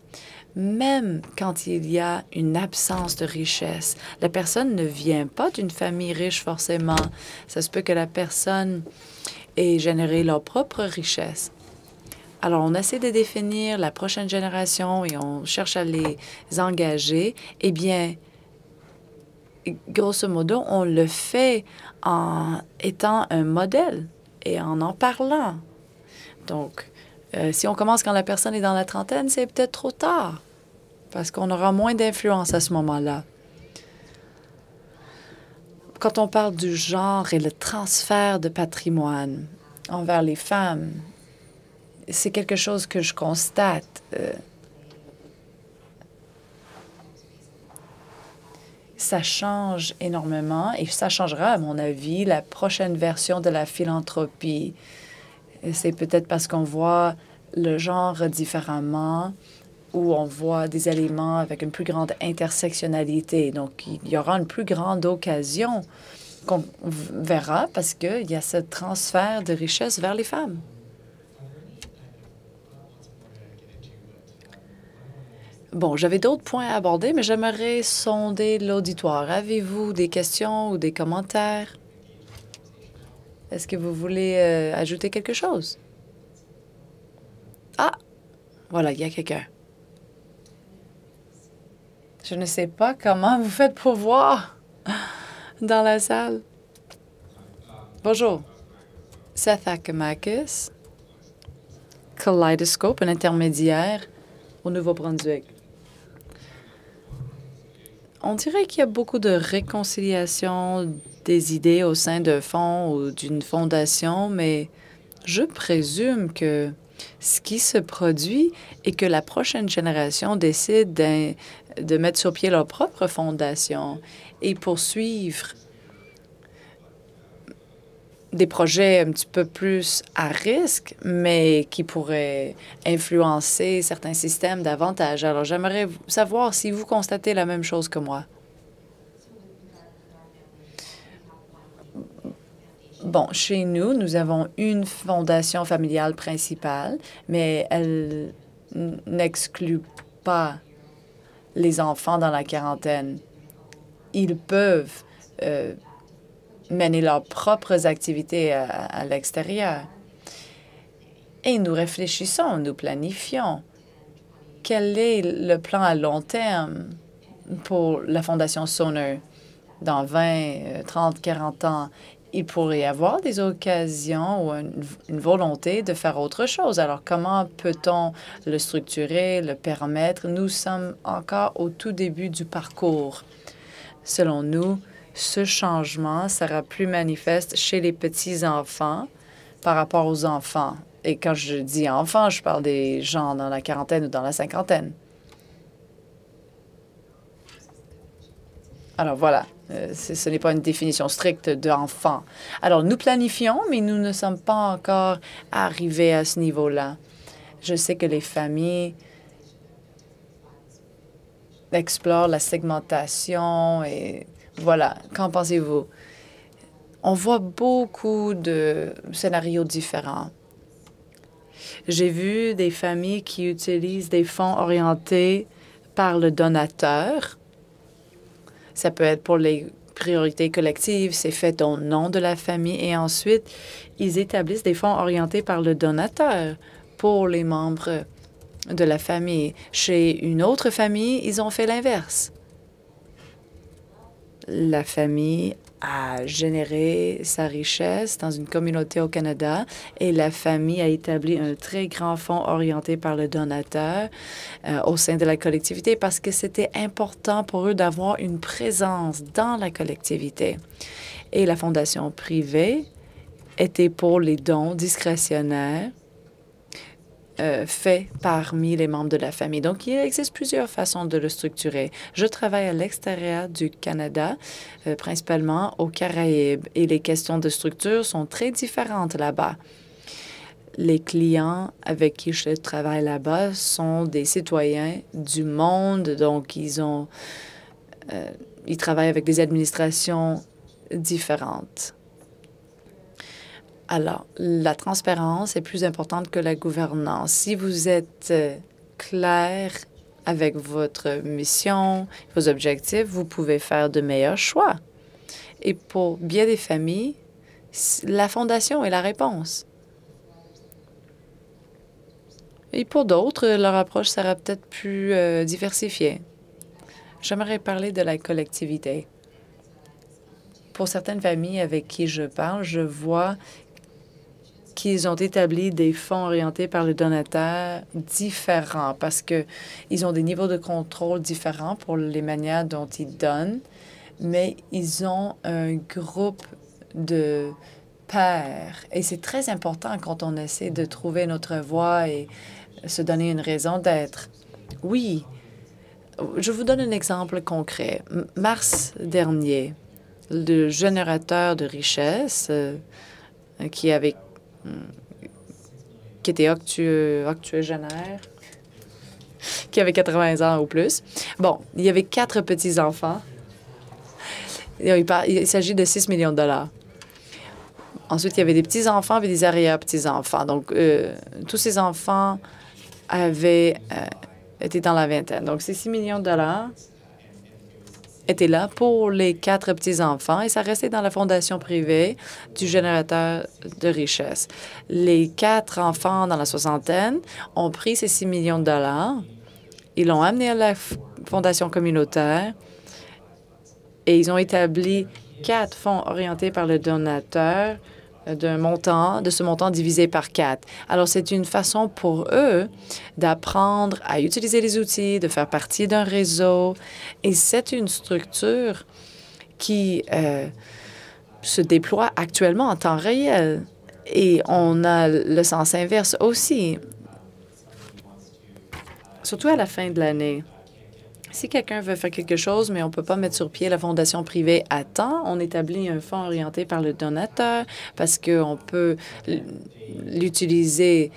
Même quand il y a une absence de richesse, la personne ne vient pas d'une famille riche forcément. Ça se peut que la personne ait généré leur propre richesse. Alors, on essaie de définir la prochaine génération et on cherche à les engager. Eh bien, grosso modo, on le fait en étant un modèle et en parlant. Donc, si on commence quand la personne est dans la trentaine, c'est peut-être trop tard parce qu'on aura moins d'influence à ce moment-là. Quand on parle du genre et le transfert de patrimoine envers les femmes, c'est quelque chose que je constate. Ça change énormément et ça changera, à mon avis, la prochaine version de la philanthropie. C'est peut-être parce qu'on voit le genre différemment ou on voit des éléments avec une plus grande intersectionnalité. Donc, il y aura une plus grande occasion qu'on verra parce qu'il y a ce transfert de richesse vers les femmes. Bon, j'avais d'autres points à aborder, mais j'aimerais sonder l'auditoire. Avez-vous des questions ou des commentaires? Est-ce que vous voulez ajouter quelque chose? Ah, voilà, il y a quelqu'un. Je ne sais pas comment vous faites pour voir dans la salle. Bonjour. Seth Akamakis, Kaleidoscope, un intermédiaire au Nouveau-Brunswick. On dirait qu'il y a beaucoup de réconciliation des idées au sein d'un fonds ou d'une fondation, mais je présume que ce qui se produit est que la prochaine génération décide de mettre sur pied leur propre fondation et poursuivre des projets un petit peu plus à risque, mais qui pourraient influencer certains systèmes davantage. Alors, j'aimerais savoir si vous constatez la même chose que moi. Bon, chez nous, nous avons une fondation familiale principale, mais elle n'exclut pas les enfants dans la quarantaine. Ils peuvent mener leurs propres activités à l'extérieur. Et nous réfléchissons, nous planifions. Quel est le plan à long terme pour la Fondation Soner dans 20, 30, 40 ans? Il pourrait y avoir des occasions ou une volonté de faire autre chose. Alors, comment peut-on le structurer, le permettre? Nous sommes encore au tout début du parcours. Selon nous, ce changement sera plus manifeste chez les petits-enfants par rapport aux enfants. Et quand je dis enfants, je parle des gens dans la quarantaine ou dans la cinquantaine. Alors voilà, ce n'est pas une définition stricte d'enfant. Alors nous planifions, mais nous ne sommes pas encore arrivés à ce niveau-là. Je sais que les familles explorent la segmentation et voilà. Qu'en pensez-vous? On voit beaucoup de scénarios différents. J'ai vu des familles qui utilisent des fonds orientés par le donateur. Ça peut être pour les priorités collectives, c'est fait au nom de la famille et ensuite, ils établissent des fonds orientés par le donateur pour les membres de la famille. Chez une autre famille, ils ont fait l'inverse. La famille a généré sa richesse dans une communauté au Canada et la famille a établi un très grand fonds orienté par le donateur au sein de la collectivité parce que c'était important pour eux d'avoir une présence dans la collectivité. Et la fondation privée était pour les dons discrétionnaires fait parmi les membres de la famille. Donc, il existe plusieurs façons de le structurer. Je travaille à l'extérieur du Canada, principalement aux Caraïbes, et les questions de structure sont très différentes là-bas. Les clients avec qui je travaille là-bas sont des citoyens du monde, donc ils travaillent avec des administrations différentes. Alors, la transparence est plus importante que la gouvernance. Si vous êtes clair avec votre mission, vos objectifs, vous pouvez faire de meilleurs choix. Et pour bien des familles, la fondation est la réponse. Et pour d'autres, leur approche sera peut-être plus diversifiée. J'aimerais parler de la collectivité. Pour certaines familles avec qui je parle, je vois qu'ils ont établi des fonds orientés par le donateur différents parce qu'ils ont des niveaux de contrôle différents pour les manières dont ils donnent, mais ils ont un groupe de pairs. Et c'est très important quand on essaie de trouver notre voie et se donner une raison d'être. Oui, je vous donne un exemple concret. Mars dernier, le générateur de richesse qui était octogénaire, qui avait 80 ans ou plus. Bon, il y avait 4 petits-enfants. Il s'agit de 6 millions de dollars. Ensuite, il y avait des petits-enfants et des arrière-petits-enfants. Donc, tous ces enfants avaient été dans la vingtaine. Donc, ces 6 millions de dollars étaient là pour les 4 petits-enfants et ça restait dans la fondation privée du générateur de richesse. Les 4 enfants dans la soixantaine ont pris ces 6 millions de dollars, ils l'ont amené à la fondation communautaire et ils ont établi 4 fonds orientés par le donateur de ce montant divisé par 4. Alors, c'est une façon pour eux d'apprendre à utiliser les outils, de faire partie d'un réseau. Et c'est une structure qui se déploie actuellement en temps réel. Et on a le sens inverse aussi, surtout à la fin de l'année. Si quelqu'un veut faire quelque chose, mais on ne peut pas mettre sur pied la fondation privée à temps, on établit un fonds orienté par le donateur parce qu'on peut l'utiliser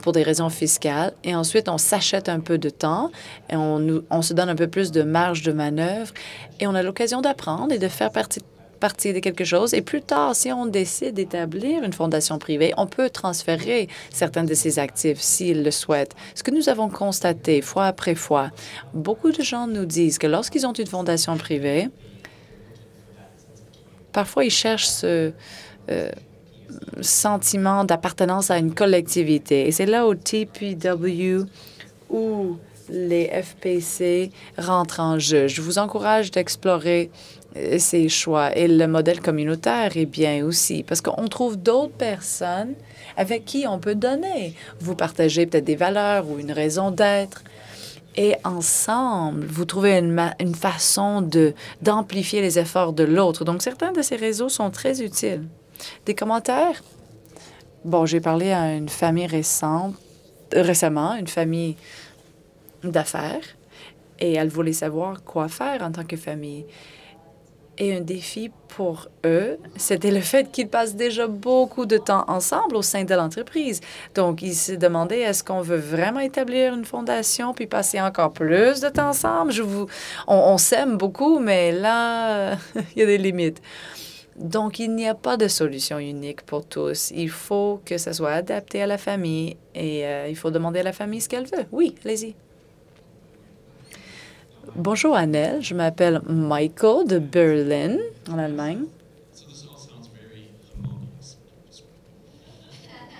pour des raisons fiscales. Et ensuite, on s'achète un peu de temps et on se donne un peu plus de marge de manœuvre et on a l'occasion d'apprendre et de faire partie de quelque chose. Et plus tard, si on décide d'établir une fondation privée, on peut transférer certains de ses actifs s'ils le souhaitent. Ce que nous avons constaté fois après fois, beaucoup de gens nous disent que lorsqu'ils ont une fondation privée, parfois ils cherchent ce sentiment d'appartenance à une collectivité. Et c'est là où TPW ou les FPC rentrent en jeu. Je vous encourage d'explorer ces choix. Et le modèle communautaire est bien aussi, parce qu'on trouve d'autres personnes avec qui on peut donner. Vous partagez peut-être des valeurs ou une raison d'être. Et ensemble, vous trouvez une façon d'amplifier les efforts de l'autre. Donc, certains de ces réseaux sont très utiles. Des commentaires? Bon, j'ai parlé à une famille récemment, une famille d'affaires, et elle voulait savoir quoi faire en tant que famille. Et un défi pour eux, c'était le fait qu'ils passent déjà beaucoup de temps ensemble au sein de l'entreprise. Donc, ils se demandaient, est-ce qu'on veut vraiment établir une fondation puis passer encore plus de temps ensemble? On s'aime beaucoup, mais là, il y a des limites. Donc, il n'y a pas de solution unique pour tous. Il faut que ça soit adapté à la famille et il faut demander à la famille ce qu'elle veut. Oui, allez-y. Bonjour, Annelle. Je m'appelle Michael de Berlin, en Allemagne.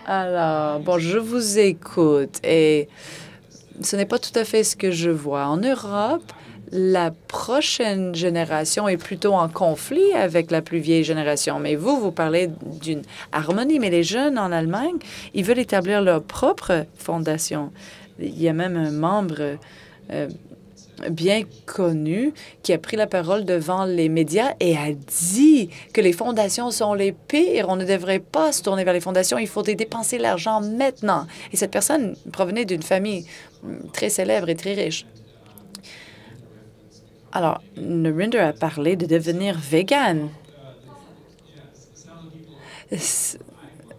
Alors, bon, je vous écoute et ce n'est pas tout à fait ce que je vois. En Europe, la prochaine génération est plutôt en conflit avec la plus vieille génération. Mais vous parlez d'une harmonie. Mais les jeunes en Allemagne, ils veulent établir leur propre fondation. Il y a même un membre bien connu qui a pris la parole devant les médias et a dit que les fondations sont les pires. On ne devrait pas se tourner vers les fondations. Il faut dépenser l'argent maintenant. Et cette personne provenait d'une famille très célèbre et très riche. Alors, Narinder a parlé de devenir vegan.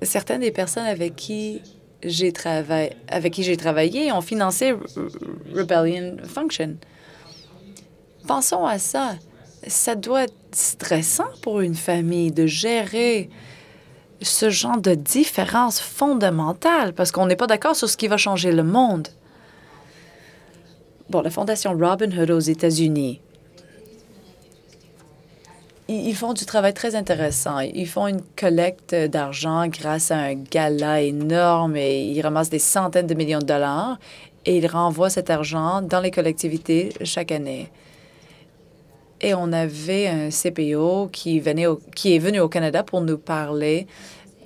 Certaines des personnes avec qui j'ai travaillé ont financé Rebellion Function. Pensons à ça. Ça doit être stressant pour une famille de gérer ce genre de différence fondamentale parce qu'on n'est pas d'accord sur ce qui va changer le monde. Bon, la fondation Robin Hood aux États-Unis, ils font du travail très intéressant. Ils font une collecte d'argent grâce à un gala énorme et ils ramassent des centaines de millions de dollars et ils renvoient cet argent dans les collectivités chaque année. Et on avait un CPO qui est venu au Canada pour nous parler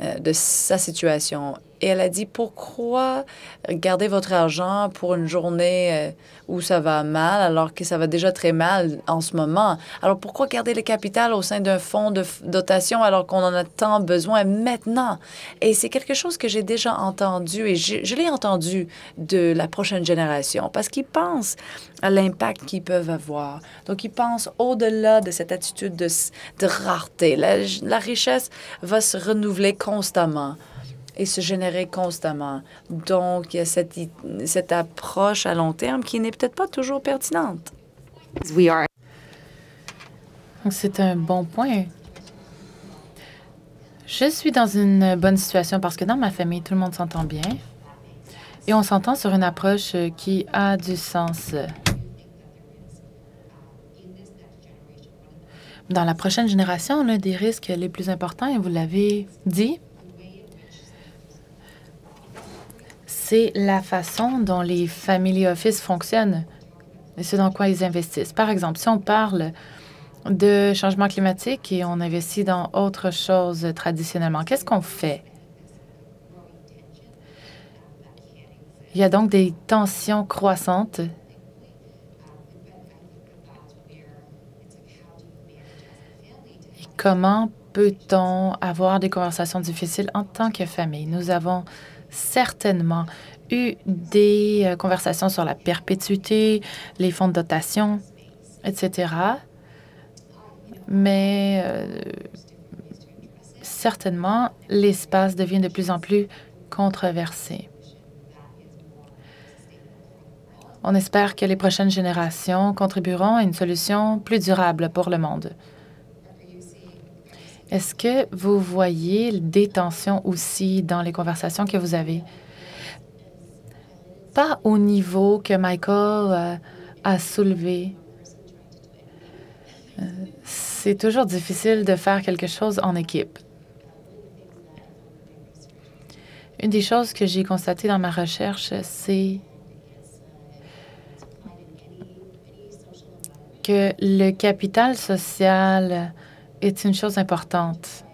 de sa situation. Et elle a dit, pourquoi garder votre argent pour une journée où ça va mal alors que ça va déjà très mal en ce moment? Alors pourquoi garder le capital au sein d'un fonds de dotation alors qu'on en a tant besoin maintenant? Et c'est quelque chose que j'ai déjà entendu et je l'ai entendu de la prochaine génération parce qu'ils pensent à l'impact qu'ils peuvent avoir. Donc, ils pensent au-delà de cette attitude de rareté. La richesse va se renouveler constamment et se générer constamment. Donc, il y a cette approche à long terme qui n'est peut-être pas toujours pertinente. C'est un bon point. Je suis dans une bonne situation parce que dans ma famille, tout le monde s'entend bien et on s'entend sur une approche qui a du sens. Dans la prochaine génération, l'un des risques les plus importants, et vous l'avez dit, c'est la façon dont les family office fonctionnent et ce dans quoi ils investissent. Par exemple, si on parle de changement climatique et on investit dans autre chose traditionnellement, qu'est-ce qu'on fait? Il y a donc des tensions croissantes. Et comment peut-on avoir des conversations difficiles en tant que famille? Nous avons certainement eu des conversations sur la perpétuité, les fonds de dotation, etc. Mais certainement, l'espace devient de plus en plus controversé. On espère que les prochaines générations contribueront à une solution plus durable pour le monde. Est-ce que vous voyez des tensions aussi dans les conversations que vous avez? Pas au niveau que Michael a soulevé. C'est toujours difficile de faire quelque chose en équipe. Une des choses que j'ai constatées dans ma recherche, c'est que le capital social est une chose importante.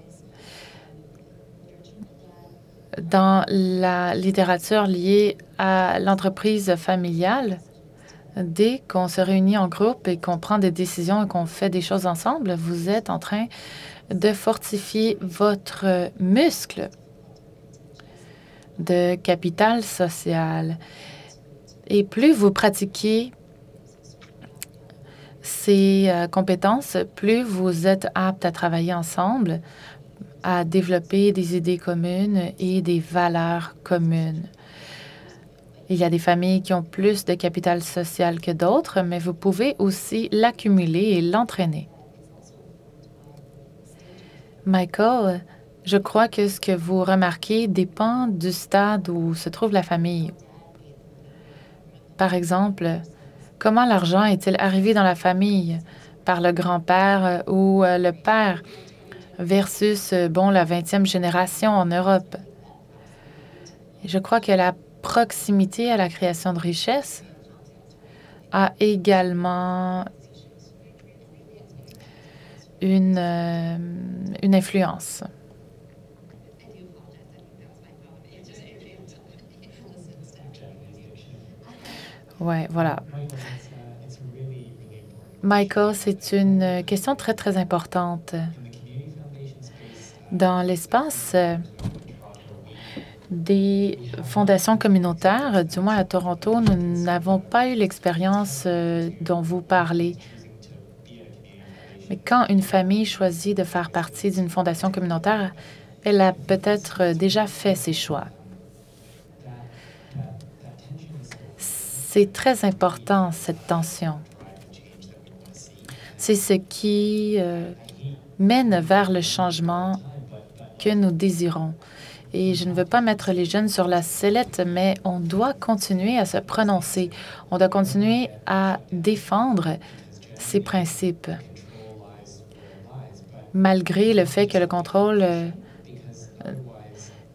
Dans la littérature liée à l'entreprise familiale, dès qu'on se réunit en groupe et qu'on prend des décisions et qu'on fait des choses ensemble, vous êtes en train de fortifier votre muscle de capital social. Et plus vous pratiquez ces compétences, plus vous êtes apte à travailler ensemble, à développer des idées communes et des valeurs communes. Il y a des familles qui ont plus de capital social que d'autres, mais vous pouvez aussi l'accumuler et l'entraîner. Michael, je crois que ce que vous remarquez dépend du stade où se trouve la famille. Par exemple, comment l'argent est-il arrivé dans la famille par le grand-père ou le père versus, la 20e génération en Europe? Je crois que la proximité à la création de richesse a également une influence. Oui, voilà. Michael, c'est une question très, très importante. Dans l'espace des fondations communautaires, du moins à Toronto, nous n'avons pas eu l'expérience dont vous parlez. Mais quand une famille choisit de faire partie d'une fondation communautaire, elle a peut-être déjà fait ses choix. C'est très important, cette tension. C'est ce qui mène vers le changement que nous désirons. Et je ne veux pas mettre les jeunes sur la sellette, mais on doit continuer à se prononcer. On doit continuer à défendre ces principes, malgré le fait que le contrôle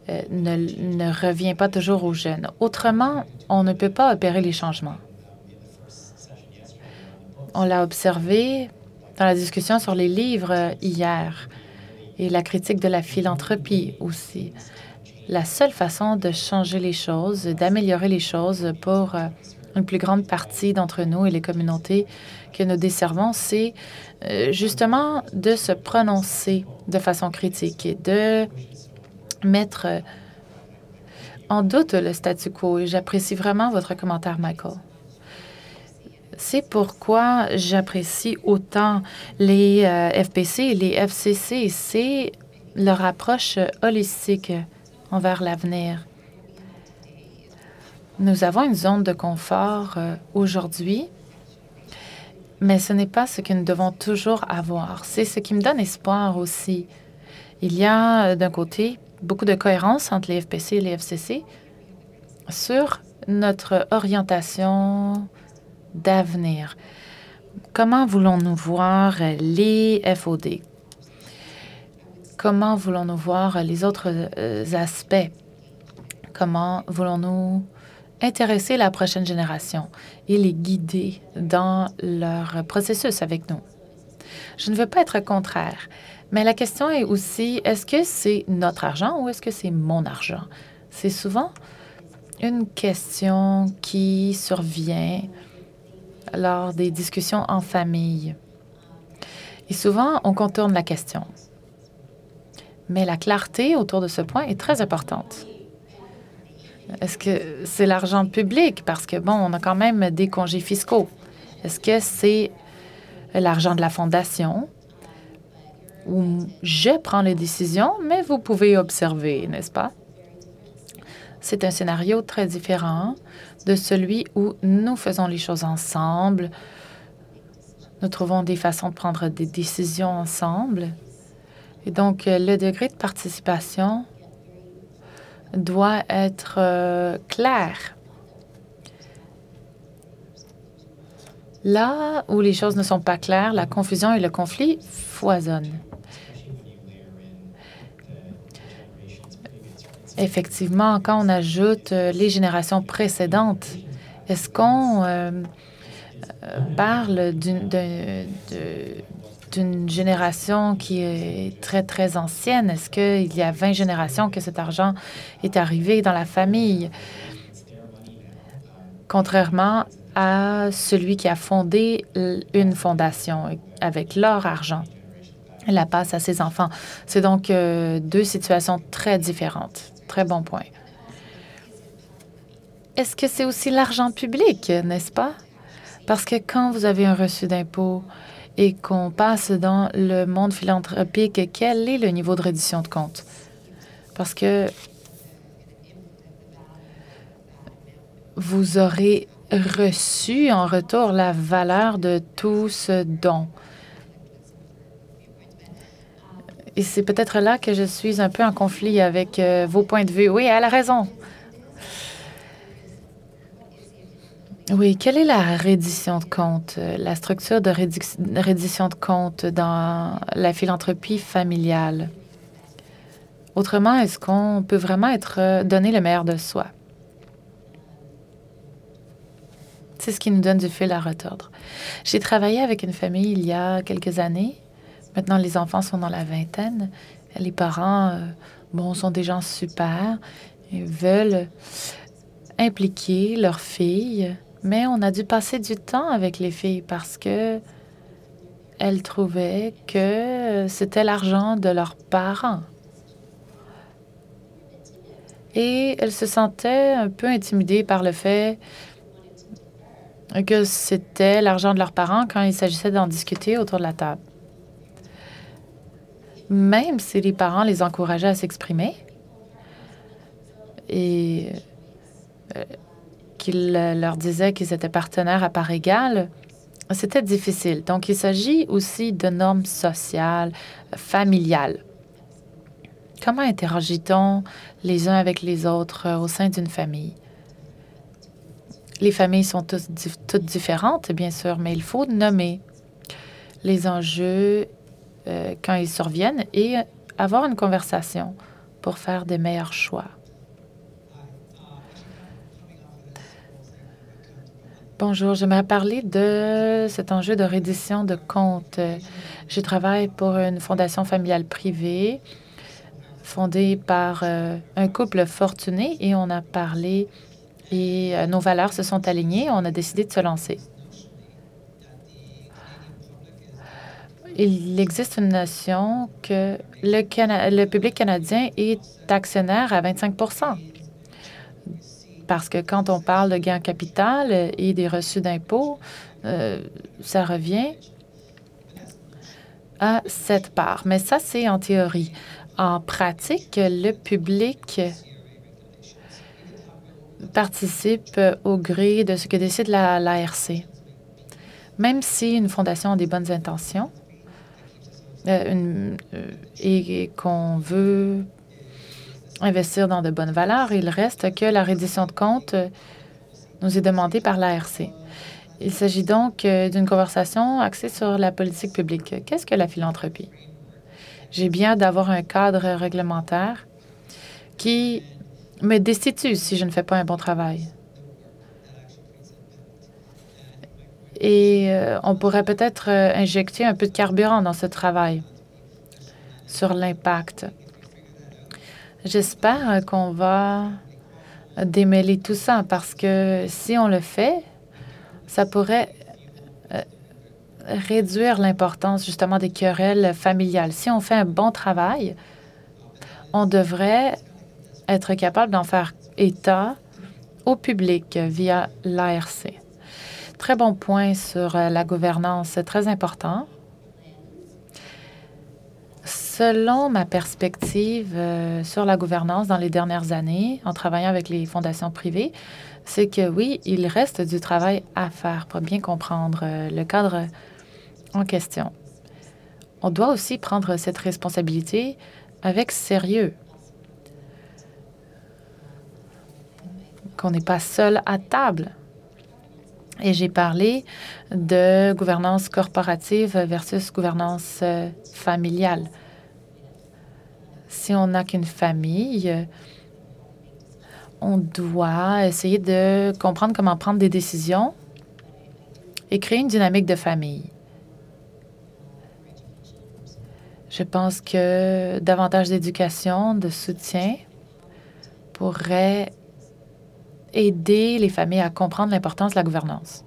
ne revient pas toujours aux jeunes. Autrement, on ne peut pas opérer les changements. On l'a observé dans la discussion sur les livres hier et la critique de la philanthropie aussi. La seule façon de changer les choses, d'améliorer les choses pour une plus grande partie d'entre nous et les communautés que nous desservons, c'est justement de se prononcer de façon critique et de mettre en doute le statu quo. Et j'apprécie vraiment votre commentaire, Michael. C'est pourquoi j'apprécie autant les FPC et les FCC. C'est leur approche holistique envers l'avenir. Nous avons une zone de confort aujourd'hui, mais ce n'est pas ce que nous devons toujours avoir. C'est ce qui me donne espoir aussi. Il y a, d'un côté, beaucoup de cohérence entre les FPC et les FCC sur notre orientation d'avenir. Comment voulons-nous voir les FOD? Comment voulons-nous voir les autres aspects? Comment voulons-nous intéresser la prochaine génération et les guider dans leur processus avec nous? Je ne veux pas être contraire, mais la question est aussi, est-ce que c'est notre argent ou est-ce que c'est mon argent? C'est souvent une question qui survient lors des discussions en famille. Et souvent, on contourne la question. Mais la clarté autour de ce point est très importante. Est-ce que c'est l'argent public? Parce que, bon, on a quand même des congés fiscaux. Est-ce que c'est l'argent de la fondation où je prends les décisions, mais vous pouvez observer, n'est-ce pas? C'est un scénario très différent de celui où nous faisons les choses ensemble. Nous trouvons des façons de prendre des décisions ensemble. Et donc, le degré de participation doit être clair. Là où les choses ne sont pas claires, la confusion et le conflit foisonnent. Effectivement, quand on ajoute les générations précédentes, est-ce qu'on parle d'une génération qui est très, très ancienne? Est-ce qu'il y a 20 générations que cet argent est arrivé dans la famille? Contrairement à celui qui a fondé une fondation avec leur argent. Elle la passe à ses enfants. C'est donc deux situations très différentes. Très bon point. Est-ce que c'est aussi l'argent public, n'est-ce pas? Parce que quand vous avez un reçu d'impôt et qu'on passe dans le monde philanthropique, quel est le niveau de reddition de compte? Parce que vous aurez reçu en retour la valeur de tout ce don. Et c'est peut-être là que je suis un peu en conflit avec vos points de vue. Oui, elle a raison. Oui, quelle est la reddition de compte, la structure de reddition de compte dans la philanthropie familiale? Autrement, est-ce qu'on peut vraiment donner le meilleur de soi? c'est ce qui nous donne du fil à retordre. J'ai travaillé avec une famille il y a quelques années. Maintenant, les enfants sont dans la vingtaine. Les parents, sont des gens super. Ils veulent impliquer leurs filles, mais on a dû passer du temps avec les filles parce que elles trouvaient que c'était l'argent de leurs parents. Et elles se sentaient un peu intimidées par le fait que c'était l'argent de leurs parents quand il s'agissait d'en discuter autour de la table. Même si les parents les encourageaient à s'exprimer et qu'ils leur disaient qu'ils étaient partenaires à part égale, c'était difficile. Donc, il s'agit aussi de normes sociales, familiales. Comment interagit-on les uns avec les autres au sein d'une famille? Les familles sont toutes différentes, bien sûr, mais il faut nommer les enjeux quand ils surviennent et avoir une conversation pour faire des meilleurs choix. Bonjour, j'aimerais parler de cet enjeu de reddition de comptes. Je travaille pour une fondation familiale privée fondée par un couple fortuné et on a parlé et nos valeurs se sont alignées. On a décidé de se lancer. Il existe une notion que le public canadien est actionnaire à 25 parce que quand on parle de gains en capital et des reçus d'impôts, ça revient à cette part. Mais ça, c'est en théorie. En pratique, le public participe au gré de ce que décide l'ARC. Même si une fondation a des bonnes intentions et qu'on veut investir dans de bonnes valeurs, il reste que la reddition de comptes nous est demandée par l'ARC. Il s'agit donc d'une conversation axée sur la politique publique. Qu'est-ce que la philanthropie? J'ai bien d'avoir un cadre réglementaire qui me destitue si je ne fais pas un bon travail. Et on pourrait peut-être injecter un peu de carburant dans ce travail sur l'impact. J'espère qu'on va démêler tout ça parce que si on le fait, ça pourrait réduire l'importance justement des querelles familiales. Si on fait un bon travail, on devrait être capable d'en faire état au public via l'ARC. Très bon point sur la gouvernance, c'est très important. Selon ma perspective sur la gouvernance dans les dernières années, en travaillant avec les fondations privées, c'est que oui, il reste du travail à faire pour bien comprendre le cadre en question. On doit aussi prendre cette responsabilité avec sérieux. Qu'on n'est pas seul à table. Et j'ai parlé de gouvernance corporative versus gouvernance familiale. Si on n'a qu'une famille, on doit essayer de comprendre comment prendre des décisions et créer une dynamique de famille. Je pense que davantage d'éducation, de soutien pourrait aider les familles à comprendre l'importance de la gouvernance.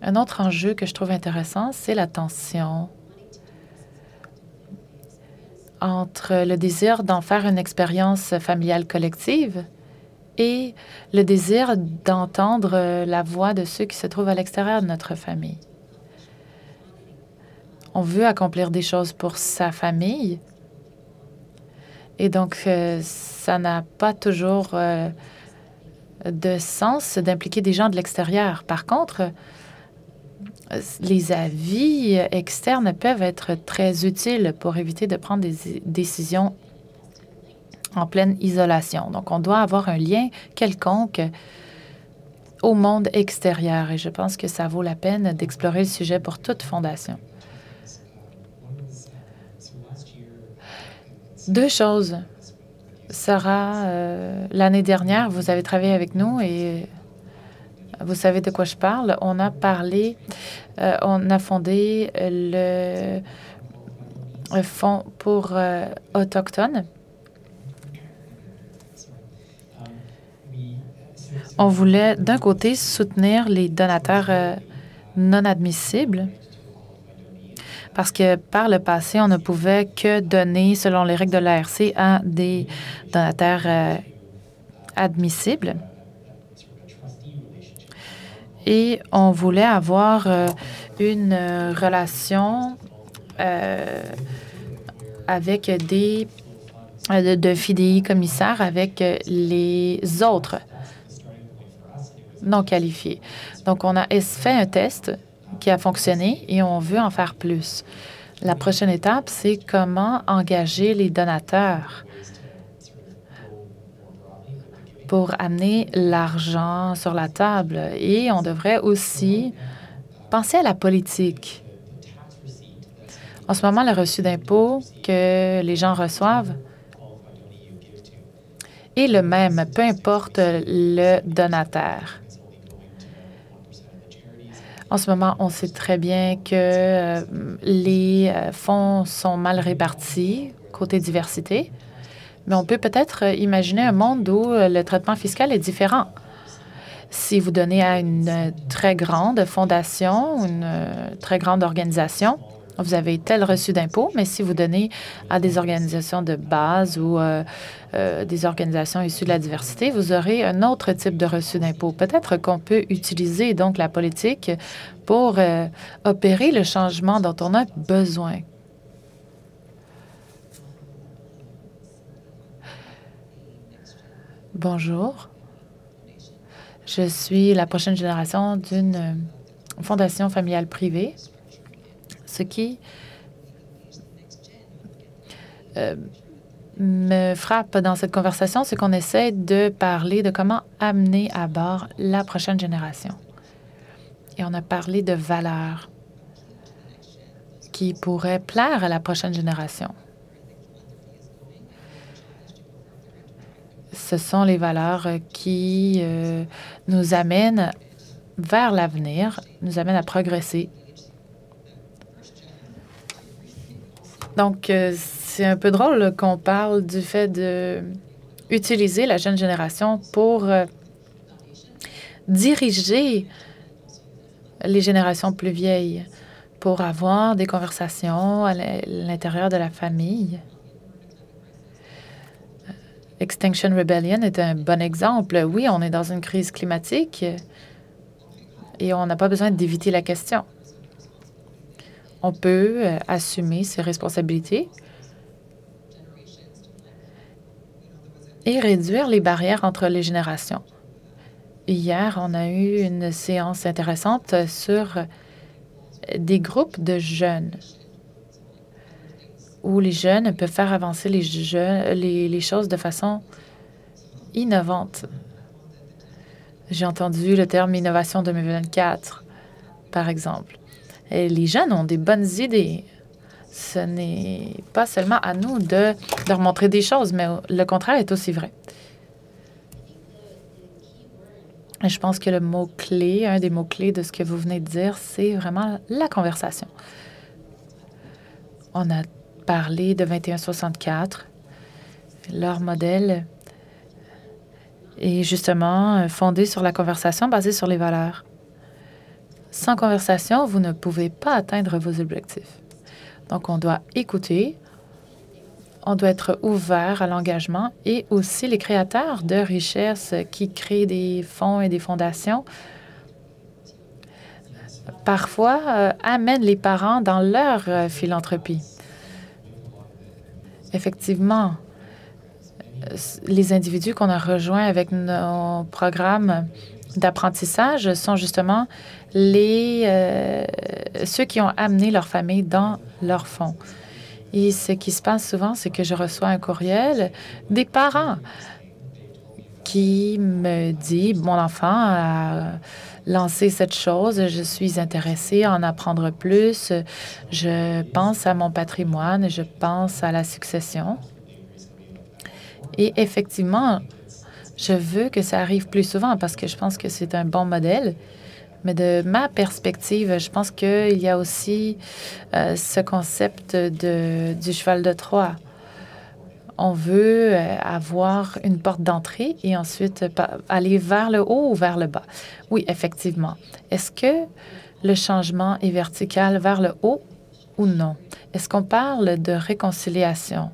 Un autre enjeu que je trouve intéressant, c'est la tension entre le désir d'en faire une expérience familiale collective et le désir d'entendre la voix de ceux qui se trouvent à l'extérieur de notre famille. On veut accomplir des choses pour sa famille et donc ça n'a pas toujours de sens d'impliquer des gens de l'extérieur. Par contre, les avis externes peuvent être très utiles pour éviter de prendre des décisions en pleine isolation. Donc, on doit avoir un lien quelconque au monde extérieur et je pense que ça vaut la peine d'explorer le sujet pour toute fondation. Deux choses. Sarah, l'année dernière, vous avez travaillé avec nous et Vous savez de quoi je parle? On a parlé, on a fondé le Fonds pour Autochtones. On voulait, d'un côté, soutenir les donateurs non admissibles parce que par le passé, on ne pouvait que donner, selon les règles de l'ARC, à des donateurs admissibles. Et on voulait avoir une relation avec de fidéicommissaires avec les autres non qualifiés. Donc, on a fait un test qui a fonctionné et on veut en faire plus. La prochaine étape, c'est comment engager les donateurs pour amener l'argent sur la table. Et on devrait aussi penser à la politique. En ce moment, le reçu d'impôt que les gens reçoivent est le même, peu importe le donateur. En ce moment, on sait très bien que les fonds sont mal répartis côté diversité, mais on peut peut-être imaginer un monde où le traitement fiscal est différent. Si vous donnez à une très grande fondation, une très grande organisation, vous avez tel reçu d'impôt, mais si vous donnez à des organisations de base ou des organisations issues de la diversité, vous aurez un autre type de reçu d'impôt. Peut-être qu'on peut utiliser donc la politique pour opérer le changement dont on a besoin. Bonjour. Je suis la prochaine génération d'une fondation familiale privée. Ce qui me frappe dans cette conversation, c'est qu'on essaie de parler de comment amener à bord la prochaine génération. Et on a parlé de valeurs qui pourraient plaire à la prochaine génération. Ce sont les valeurs qui nous amènent vers l'avenir, nous amènent à progresser. Donc, c'est un peu drôle qu'on parle du fait d'utiliser la jeune génération pour diriger les générations plus vieilles, pour avoir des conversations à l'intérieur de la famille. Extinction Rebellion est un bon exemple. Oui, on est dans une crise climatique et on n'a pas besoin d'éviter la question. On peut assumer ses responsabilités et réduire les barrières entre les générations. Hier, on a eu une séance intéressante sur des groupes de jeunes où les jeunes peuvent faire avancer les choses de façon innovante. J'ai entendu le terme innovation 2024, par exemple. Et les jeunes ont des bonnes idées. Ce n'est pas seulement à nous de leur montrer des choses, mais le contraire est aussi vrai. Et je pense que le mot-clé, un des mots-clés de ce que vous venez de dire, c'est vraiment la conversation. On a parlé de 2164. Leur modèle est justement fondé sur la conversation basée sur les valeurs. Sans conversation, vous ne pouvez pas atteindre vos objectifs. Donc, on doit écouter, on doit être ouvert à l'engagement et aussi les créateurs de richesses qui créent des fonds et des fondations parfois amènent les parents dans leur philanthropie. Effectivement, les individus qu'on a rejoints avec nos programmes d'apprentissage sont justement ceux qui ont amené leur famille dans leur fonds. Et ce qui se passe souvent, c'est que je reçois un courriel des parents qui me dit « Mon enfant a lancé cette chose, je suis intéressée à en apprendre plus, je pense à mon patrimoine, je pense à la succession. » Et effectivement, Je veux que ça arrive plus souvent parce que je pense que c'est un bon modèle. Mais de ma perspective, je pense qu'il y a aussi ce concept du cheval de Troie. On veut avoir une porte d'entrée et ensuite aller vers le haut ou vers le bas. Oui, effectivement. Est-ce que le changement est vertical vers le haut ou non? Est-ce qu'on parle de réconciliation?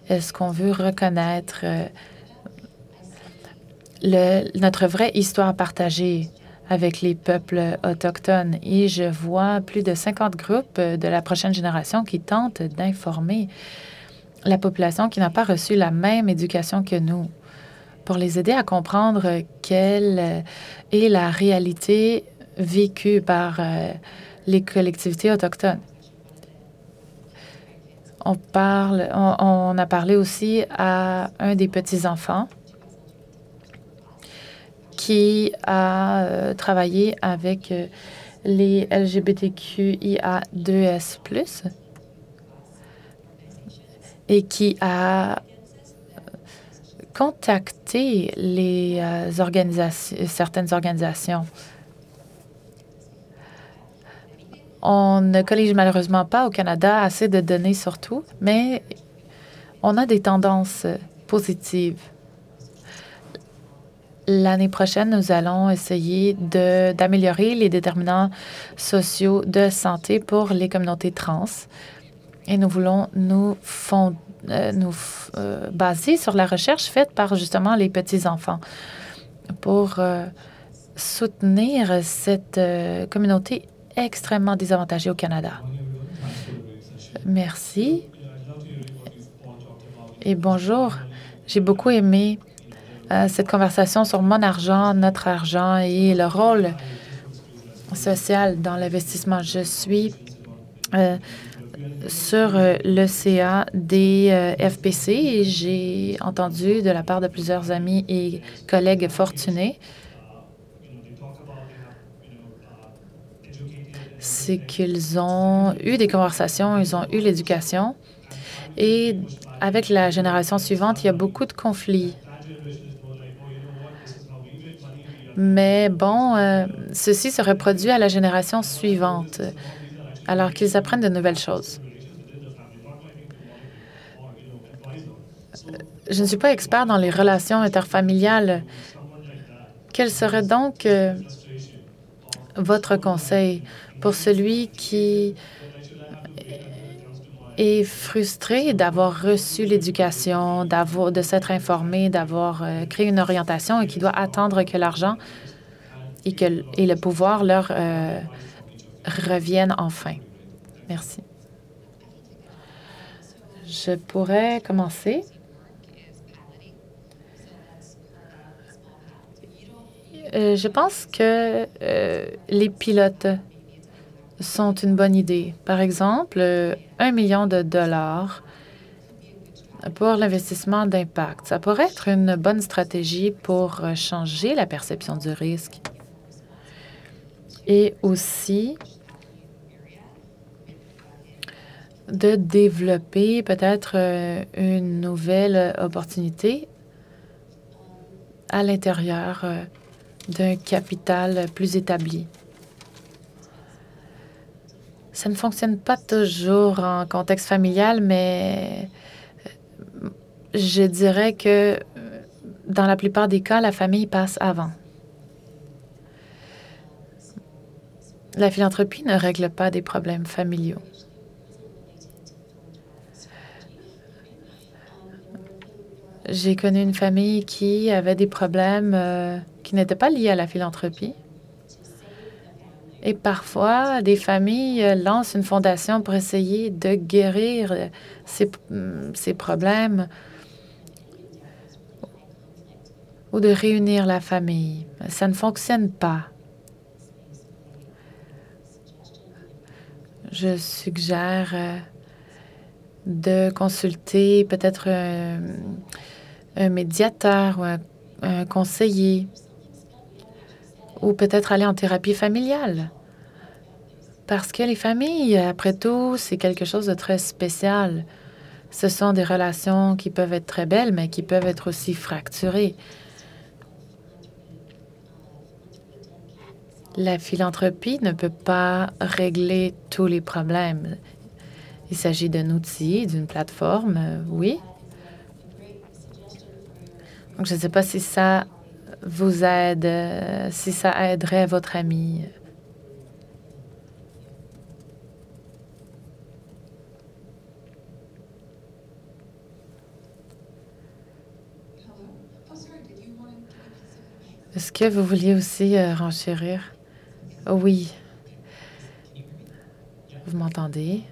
Est-ce qu'on veut reconnaître notre vraie histoire partagée avec les peuples autochtones? Et je vois plus de 50 groupes de la prochaine génération qui tentent d'informer la population qui n'a pas reçu la même éducation que nous, pour les aider à comprendre quelle est la réalité vécue par les collectivités autochtones. On a parlé aussi à un des petits-enfants qui a travaillé avec les LGBTQIA2S+, et qui a contacté certaines organisations. On ne collige malheureusement pas au Canada assez de données sur tout, mais on a des tendances positives. L'année prochaine, nous allons essayer d'améliorer les déterminants sociaux de santé pour les communautés trans. Et nous voulons nous baser sur la recherche faite par justement les petits-enfants pour soutenir cette communauté extrêmement désavantagée au Canada. Merci. Et bonjour. J'ai beaucoup aimé cette conversation sur mon argent, notre argent et le rôle social dans l'investissement. Je suis sur le CA des FPC et j'ai entendu de la part de plusieurs amis et collègues fortunés, c'est qu'ils ont eu des conversations, ils ont eu l'éducation et avec la génération suivante, il y a beaucoup de conflits. Mais bon, ceci se reproduit à la génération suivante, alors qu'ils apprennent de nouvelles choses. Je ne suis pas expert dans les relations interfamiliales. Quel serait donc votre conseil pour celui qui est frustré d'avoir reçu l'éducation, de s'être informé, d'avoir créé une orientation et qui doit attendre que l'argent et le pouvoir leur reviennent enfin? Merci. Je pourrais commencer. Je pense que les pilotes sont une bonne idée. Par exemple, 1 million de dollars pour l'investissement d'impact. Ça pourrait être une bonne stratégie pour changer la perception du risque. Et aussi de développer peut-être une nouvelle opportunité à l'intérieur d'un capital plus établi. Ça ne fonctionne pas toujours en contexte familial, mais je dirais que dans la plupart des cas, la famille passe avant. La philanthropie ne règle pas des problèmes familiaux. J'ai connu une famille qui avait des problèmes qui n'étaient pas liés à la philanthropie. Et parfois, des familles lancent une fondation pour essayer de guérir ces problèmes ou de réunir la famille. Ça ne fonctionne pas. Je suggère de consulter peut-être un médiateur ou un conseiller ou peut-être aller en thérapie familiale. Parce que les familles, après tout, c'est quelque chose de très spécial. Ce sont des relations qui peuvent être très belles, mais qui peuvent être aussi fracturées. La philanthropie ne peut pas régler tous les problèmes. Il s'agit d'un outil, d'une plateforme, oui. Donc, je ne sais pas si ça vous aide, si ça aiderait votre ami. Est-ce que vous vouliez aussi renchérir? Oui. Vous m'entendez?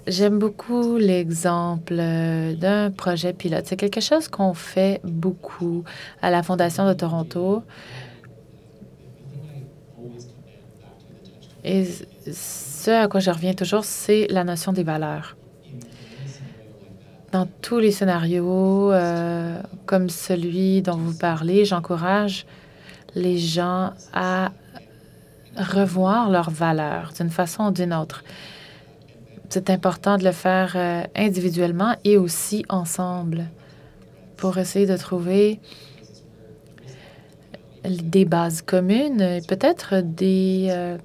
J'aime beaucoup l'exemple d'un projet pilote. C'est quelque chose qu'on fait beaucoup à la Fondation de Toronto. Et ce à quoi je reviens toujours, c'est la notion des valeurs. Dans tous les scénarios comme celui dont vous parlez, j'encourage les gens à revoir leurs valeurs d'une façon ou d'une autre. C'est important de le faire individuellement et aussi ensemble pour essayer de trouver des bases communes et peut-être des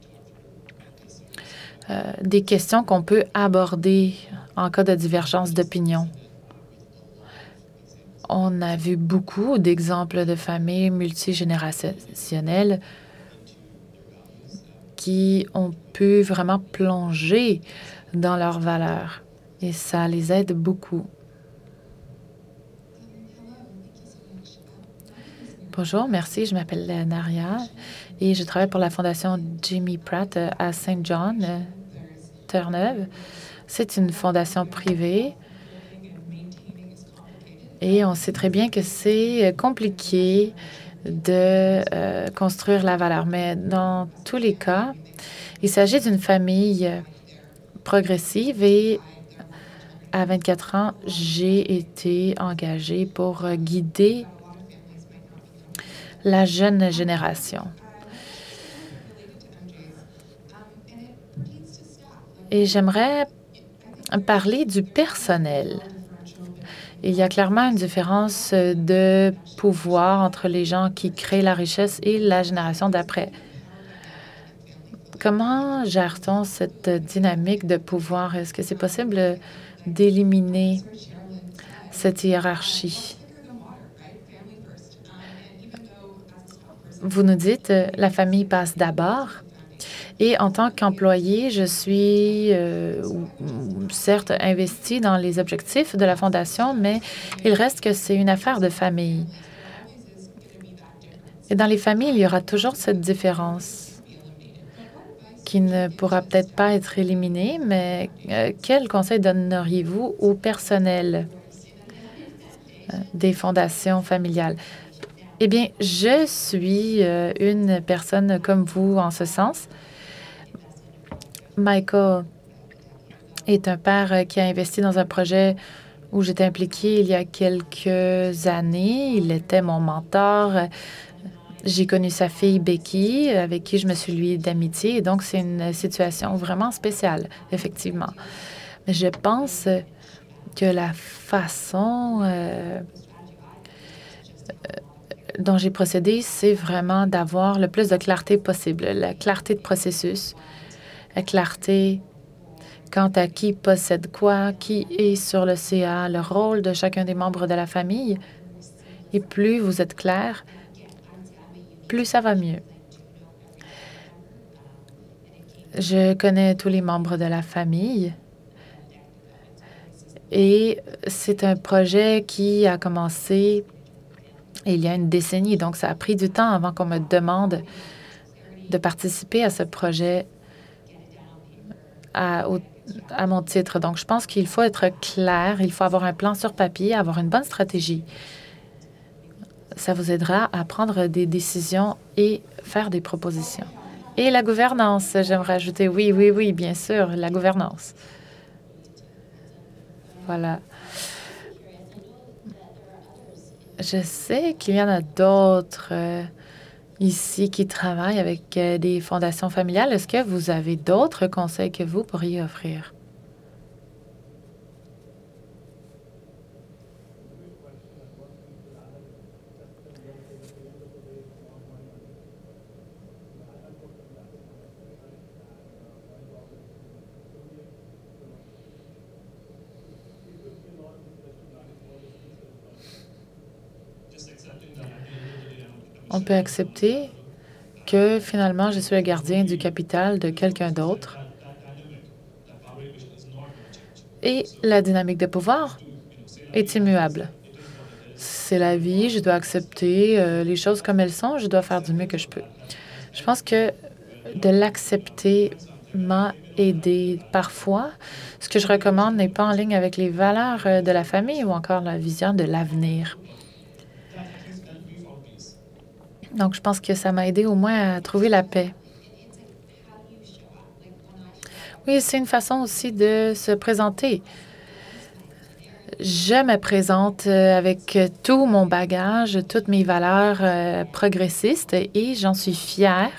questions qu'on peut aborder en cas de divergence d'opinion. On a vu beaucoup d'exemples de familles multigénérationnelles qui ont pu vraiment plonger dans leurs valeurs et ça les aide beaucoup. Bonjour, merci. Je m'appelle Naria et je travaille pour la Fondation Jimmy Pratt à Saint John, Terre-Neuve. C'est une fondation privée et on sait très bien que c'est compliqué de construire la valeur. Mais dans tous les cas, il s'agit d'une famille progressive et à 24 ans, j'ai été engagée pour guider la jeune génération. Et j'aimerais parler du personnel. Il y a clairement une différence de pouvoir entre les gens qui créent la richesse et la génération d'après. Comment gère-t-on cette dynamique de pouvoir? Est-ce que c'est possible d'éliminer cette hiérarchie? Vous nous dites la famille passe d'abord. Et en tant qu'employé, je suis certes investie dans les objectifs de la Fondation, mais il reste que c'est une affaire de famille. Et dans les familles, il y aura toujours cette différence qui ne pourra peut-être pas être éliminée, mais quel conseil donneriez-vous au personnel des fondations familiales? Eh bien, je suis une personne comme vous en ce sens. Michael est un père qui a investi dans un projet où j'étais impliquée il y a quelques années. Il était mon mentor. J'ai connu sa fille Becky, avec qui je me suis liée d'amitié. Et donc, c'est une situation vraiment spéciale, effectivement. Mais je pense que la façon dont j'ai procédé, c'est vraiment d'avoir le plus de clarté possible, la clarté de processus, la clarté quant à qui possède quoi, qui est sur le CA, le rôle de chacun des membres de la famille. Et plus vous êtes clair, plus ça va mieux. Je connais tous les membres de la famille et c'est un projet qui a commencé il y a une décennie, donc ça a pris du temps avant qu'on me demande de participer à ce projet à mon titre. Donc, je pense qu'il faut être clair, il faut avoir un plan sur papier, avoir une bonne stratégie. Ça vous aidera à prendre des décisions et faire des propositions. Et la gouvernance, j'aimerais ajouter, oui, oui, oui, bien sûr, la gouvernance. Voilà. Je sais qu'il y en a d'autres ici qui travaillent avec des fondations familiales. Est-ce que vous avez d'autres conseils que vous pourriez offrir? On peut accepter que finalement, je suis le gardien du capital de quelqu'un d'autre. Et la dynamique de pouvoir est immuable. C'est la vie, je dois accepter les choses comme elles sont, je dois faire du mieux que je peux. Je pense que de l'accepter m'a aidé parfois. Ce que je recommande n'est pas en ligne avec les valeurs de la famille ou encore la vision de l'avenir. Donc, je pense que ça m'a aidé au moins à trouver la paix. Oui, c'est une façon aussi de se présenter. Je me présente avec tout mon bagage, toutes mes valeurs progressistes et j'en suis fière.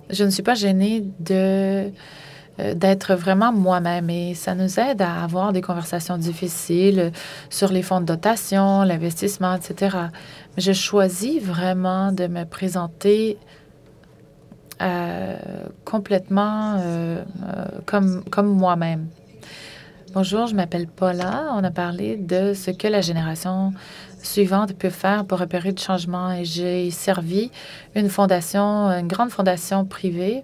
Je ne suis pas gênée d'être vraiment moi-même et ça nous aide à avoir des conversations difficiles sur les fonds de dotation, l'investissement, etc. Mais je choisis vraiment de me présenter complètement comme moi-même. Bonjour, je m'appelle Paula. On a parlé de ce que la génération suivante peut faire pour opérer du changement et j'ai servi une fondation, une grande fondation privée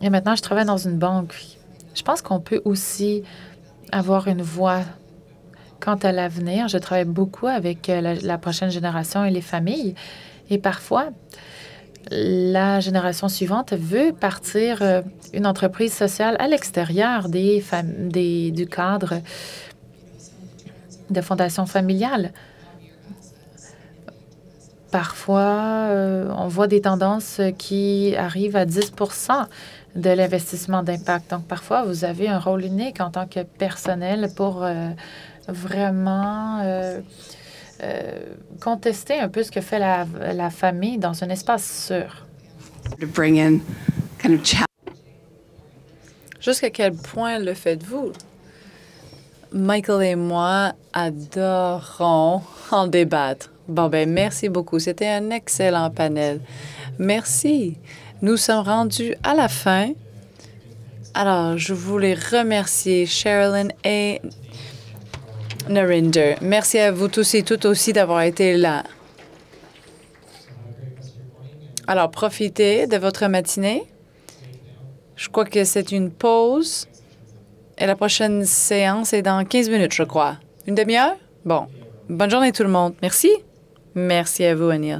et maintenant je travaille dans une banque. Je pense qu'on peut aussi avoir une voix quant à l'avenir. Je travaille beaucoup avec la prochaine génération et les familles et parfois la génération suivante veut partir une entreprise sociale à l'extérieur du cadre de fondation familiale. Parfois, on voit des tendances qui arrivent à 10 de l'investissement d'impact. Donc, parfois, vous avez un rôle unique en tant que personnel pour vraiment contester un peu ce que fait la famille dans un espace sûr. Jusqu'à quel point le faites-vous? Michael et moi adorons en débattre. Bon, ben merci beaucoup. C'était un excellent panel. Merci. Nous sommes rendus à la fin. Alors, je voulais remercier Sherilyn et Narinder. Merci à vous tous et toutes aussi d'avoir été là. Alors, profitez de votre matinée. Je crois que c'est une pause. Et la prochaine séance est dans 15 minutes, je crois. Une demi-heure? Bon. Bonne journée tout le monde. Merci. Merci à vous, Ania.